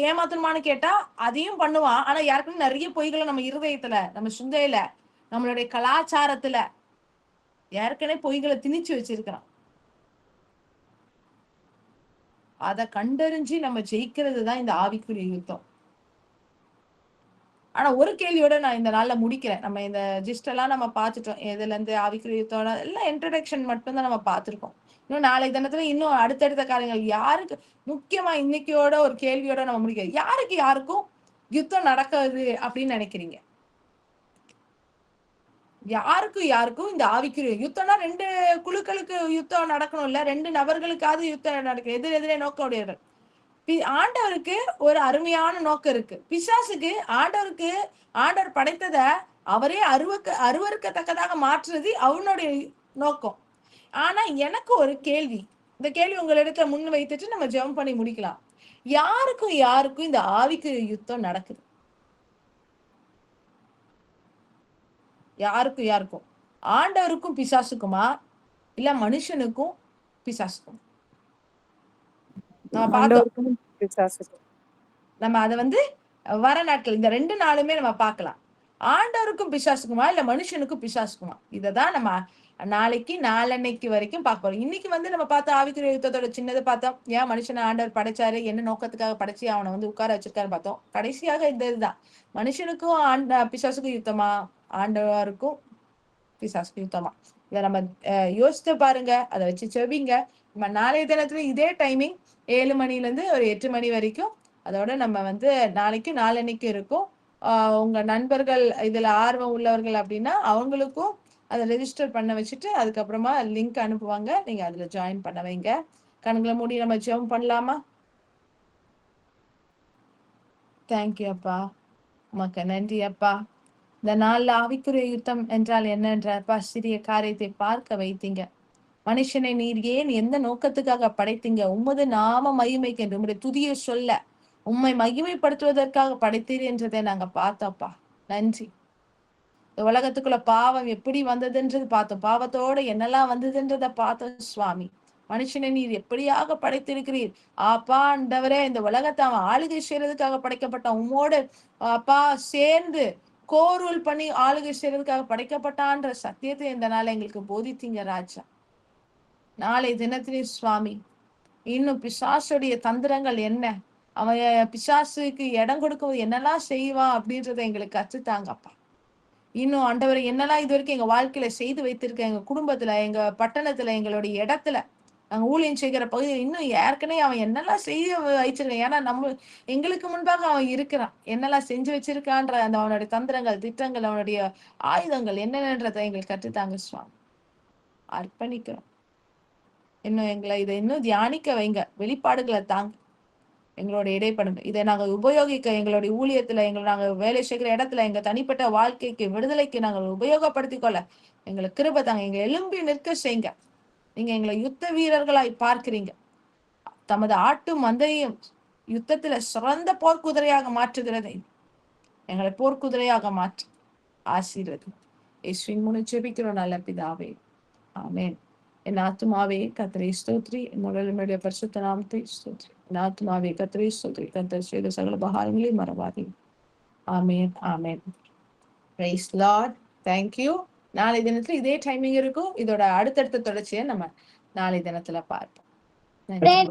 ஏமாத்தணுமான்னு கேட்டா அதையும் பண்ணுவான். ஆனா யாருக்குன்னு நிறைய பொய்களை நம்ம இருதயத்துல, நம்ம சிந்தையில, நம்மளுடைய கலாச்சாரத்துல ஏற்கனவே பொய்களை திணிச்சு வச்சிருக்கிறான். அதை கண்டறிஞ்சு நம்ம ஜெயிக்கிறது தான் இந்த ஆவிக்குரிய யுத்தம். ஆனா ஒரு கேள்வியோட நான் இந்த நாள்ல முடிக்கிறேன். நம்ம இந்த ஜிஸ்ட் எல்லாம் நம்ம பார்த்துட்டோம். எதுல இருந்து ஆவிக்குரிய யுத்தம் எல்லாம் இன்ட்ரடக்ஷன் மட்டும் தான் நம்ம பார்த்திருக்கோம். இன்னும் நாளை தினத்துல இன்னும் அடுத்தடுத்த காரியங்கள் யாருக்கு முக்கியமா இன்னைக்கோட ஒரு கேள்வியோட நம்ம முடிக்கிறோம். யாருக்கும் யுத்தம் நடக்குது அப்படின்னு நினைக்கிறீங்க? யாருக்கும் இந்த ஆவிக்குரிய யுத்தம்னா 2 குழுக்களுக்கு யுத்தம் நடக்கணும்ல, 2 நபர்களுக்காவது யுத்தம் நடக்கும். எதிரெதிரே நோக்க உடையவர்கள். ஆண்டவருக்கு ஒரு அருமையான நோக்கம் இருக்கு. பிசாசுக்கு ஆண்டவர் படைத்ததை அவரே அருவருக்கத்தக்கதாக மாற்றுறது அவனுடைய நோக்கம். ஆனா எனக்கு ஒரு கேள்வி, இந்த கேள்வி உங்களிடத்துல முன் வைத்துட்டு நம்ம ஜெபம் பண்ணி முடிக்கலாம். யாருக்கும் இந்த ஆவிக்கு யுத்தம் நடக்குது? யாருக்கும் ஆண்டவருக்கும் பிசாசுக்குமா, இல்ல மனுஷனுக்கும் பிசாசுக்கும்? நம்ம பார்த்தோம். நம்ம அதை வர நாட்கள் இந்த 2 நாளுமே நம்ம பார்க்கலாம். ஆண்டவருக்கும் பிசாசுக்குமா, இல்ல மனுஷனுக்கும் பிசாசுக்குமா? இததான் நம்ம நாளன்னைக்கு வரைக்கும் பார்க்க போறோம். இன்னைக்கு நம்ம பார்த்த ஆவிக்குரிய யுத்தத்தோட சின்னதை பார்த்தோம். ஏன் மனுஷனை ஆண்டவர் படைச்சாரு, என்ன நோக்கத்துக்காக படைச்சு அவனை உட்கார வச்சிருக்காரு பார்த்தோம். கடைசியாக இந்த இதுதான், மனுஷனுக்கும் பிசாசுக்கும் யுத்தமா, ஆண்டவருக்கும் பிசாசுக்கும் யுத்தமா? இதை நம்ம யோசித்து பாருங்க. அதை வச்சு செவிங்க. நம்ம நாளைய தினத்துல இதே டைமிங் 7 மணில இருந்து ஒரு 8 மணி வரைக்கும், அதோட நம்ம நாளன்னைக்கு இருக்கும். உங்க நண்பர்கள் இதுல ஆர்வம் உள்ளவர்கள் அப்படின்னா அவங்களுக்கும் அதை ரெஜிஸ்டர் பண்ண வச்சுட்டு அதுக்கப்புறமா லிங்க் அனுப்புவாங்க. நீங்க அதுல ஜாயின் பண்ண வைங்க. கண்களை மூடி நம்ம ஜெபம் பண்ணலாமா? தேங்க்யூ அப்பா, உமக்கு நன்றி அப்பா. இந்த நாள்ல ஆவிக்குரிய யுத்தம் என்றால் என்னன்றப்பா சிறிய காரியத்தை பார்க்க வைத்தீங்க. மனுஷனை நீர் ஏன் எந்த நோக்கத்துக்காக படைத்தீங்க? உமது நாம மகிமைக்கு என்று உம்முடைய துதியை சொல்ல, உம்மை மகிமைப்படுத்துவதற்காக படைத்தீர் என்றதை நாங்க பார்த்தோம்ப்பா. நன்றி. இந்த உலகத்துக்குள்ள பாவம் எப்படி வந்ததுன்றது பார்த்தோம். பாவத்தோட என்னெல்லாம் வந்ததுன்றதை பார்த்தோம் சுவாமி. மனுஷனை நீர் எப்படியாக படைத்திருக்கிறீர் அப்பா. ஆண்டவரே, இந்த உலகத்தை அவன் ஆளுகை செய்யறதுக்காக படைக்கப்பட்ட உம்மோடு அப்பா சேர்ந்து கோரூல் பண்ணி ஆளுகை செய்யறதுக்காக படைக்கப்பட்டான்ற சத்தியத்தை இந்த நாள் எங்களுக்கு போதித்தீங்க ராஜா. நாளை தினத்திலே சுவாமி, இன்னும் பிசாசுடைய தந்திரங்கள் என்ன, அவன் பிசாசுக்கு இடம் கொடுக்கும்போது என்னெல்லாம் செய்வான் அப்படின்றத எங்களுக்கு கற்றுத்தாங்கப்பா. இன்னும் ஆண்டவரை என்னெல்லாம் இது வரைக்கும் எங்க வாழ்க்கையில செய்து வைத்திருக்க, எங்க குடும்பத்துல, எங்க பட்டணத்துல, எங்களுடைய இடத்துல நாங்க ஊழியம் செய்கிற பகுதியில் இன்னும் ஏற்கனவே அவன் என்னெல்லாம் செய்ய வச்சிருக்கான். ஏன்னா எங்களுக்கு முன்பாக அவன் இருக்கிறான். என்னெல்லாம் செஞ்சு வச்சிருக்கான்ற அந்த அவனுடைய தந்திரங்கள், திட்டங்கள், அவனுடைய ஆயுதங்கள் என்னென்னன்றதை எங்களுக்கு கற்றுத்தாங்க சுவாமி. அர்ப்பணிக்கிறோம். இதை இன்னும் தியானிக்க வைங்க. வெளிப்பாடுகளை தாங்க. எங்களோட இடைப்படுங்க. இதை நாங்க உபயோகிக்க, எங்களுடைய ஊழியத்துல, நாங்க வேலை செய்கிற இடத்துல, எங்க தனிப்பட்ட வாழ்க்கைக்கு விடுதலைக்கு நாங்கள் உபயோகப்படுத்திக் கொள்ள எங்களுக்கு கிருபை தாங்க. எங்களை எழும்பி நிற்க செய்யுங்க. நீங்க எங்களை யுத்த வீரர்களாய் பார்க்கிறீங்க. தமது ஆட்டு மந்தையும் யுத்தத்துல சிறந்த போர்க்குதிரையாக மாற்றுகிறதை எங்களை போர்க்குதிரையாக மாற்றி ஆசீர்வதி. இயேசுவின் மூலம் ஜெபிக்கிறோம் நல்ல பிதாவே, ஆமென். என் ஆத்துமாவே கர்த்தரை ஸ்தோத்ரி, என்னுடைய பரிசுத்த நாமத்தை ஸ்தோத்ரி. என் ஆத்துமாவே கர்த்தரை ஸ்தோத்ரி, கர்த்தர் செய்த சகல உபகாரங்களையும் மறவாதே. Amen, amen. Praise Lord. Thank you. நாளை தினத்துல இதே டைமிங் இருக்கும். இதோட அடுத்தடுத்த தொடர்ச்சியை நம்ம நாளை தினத்துல பார்ப்போம். நன்றி.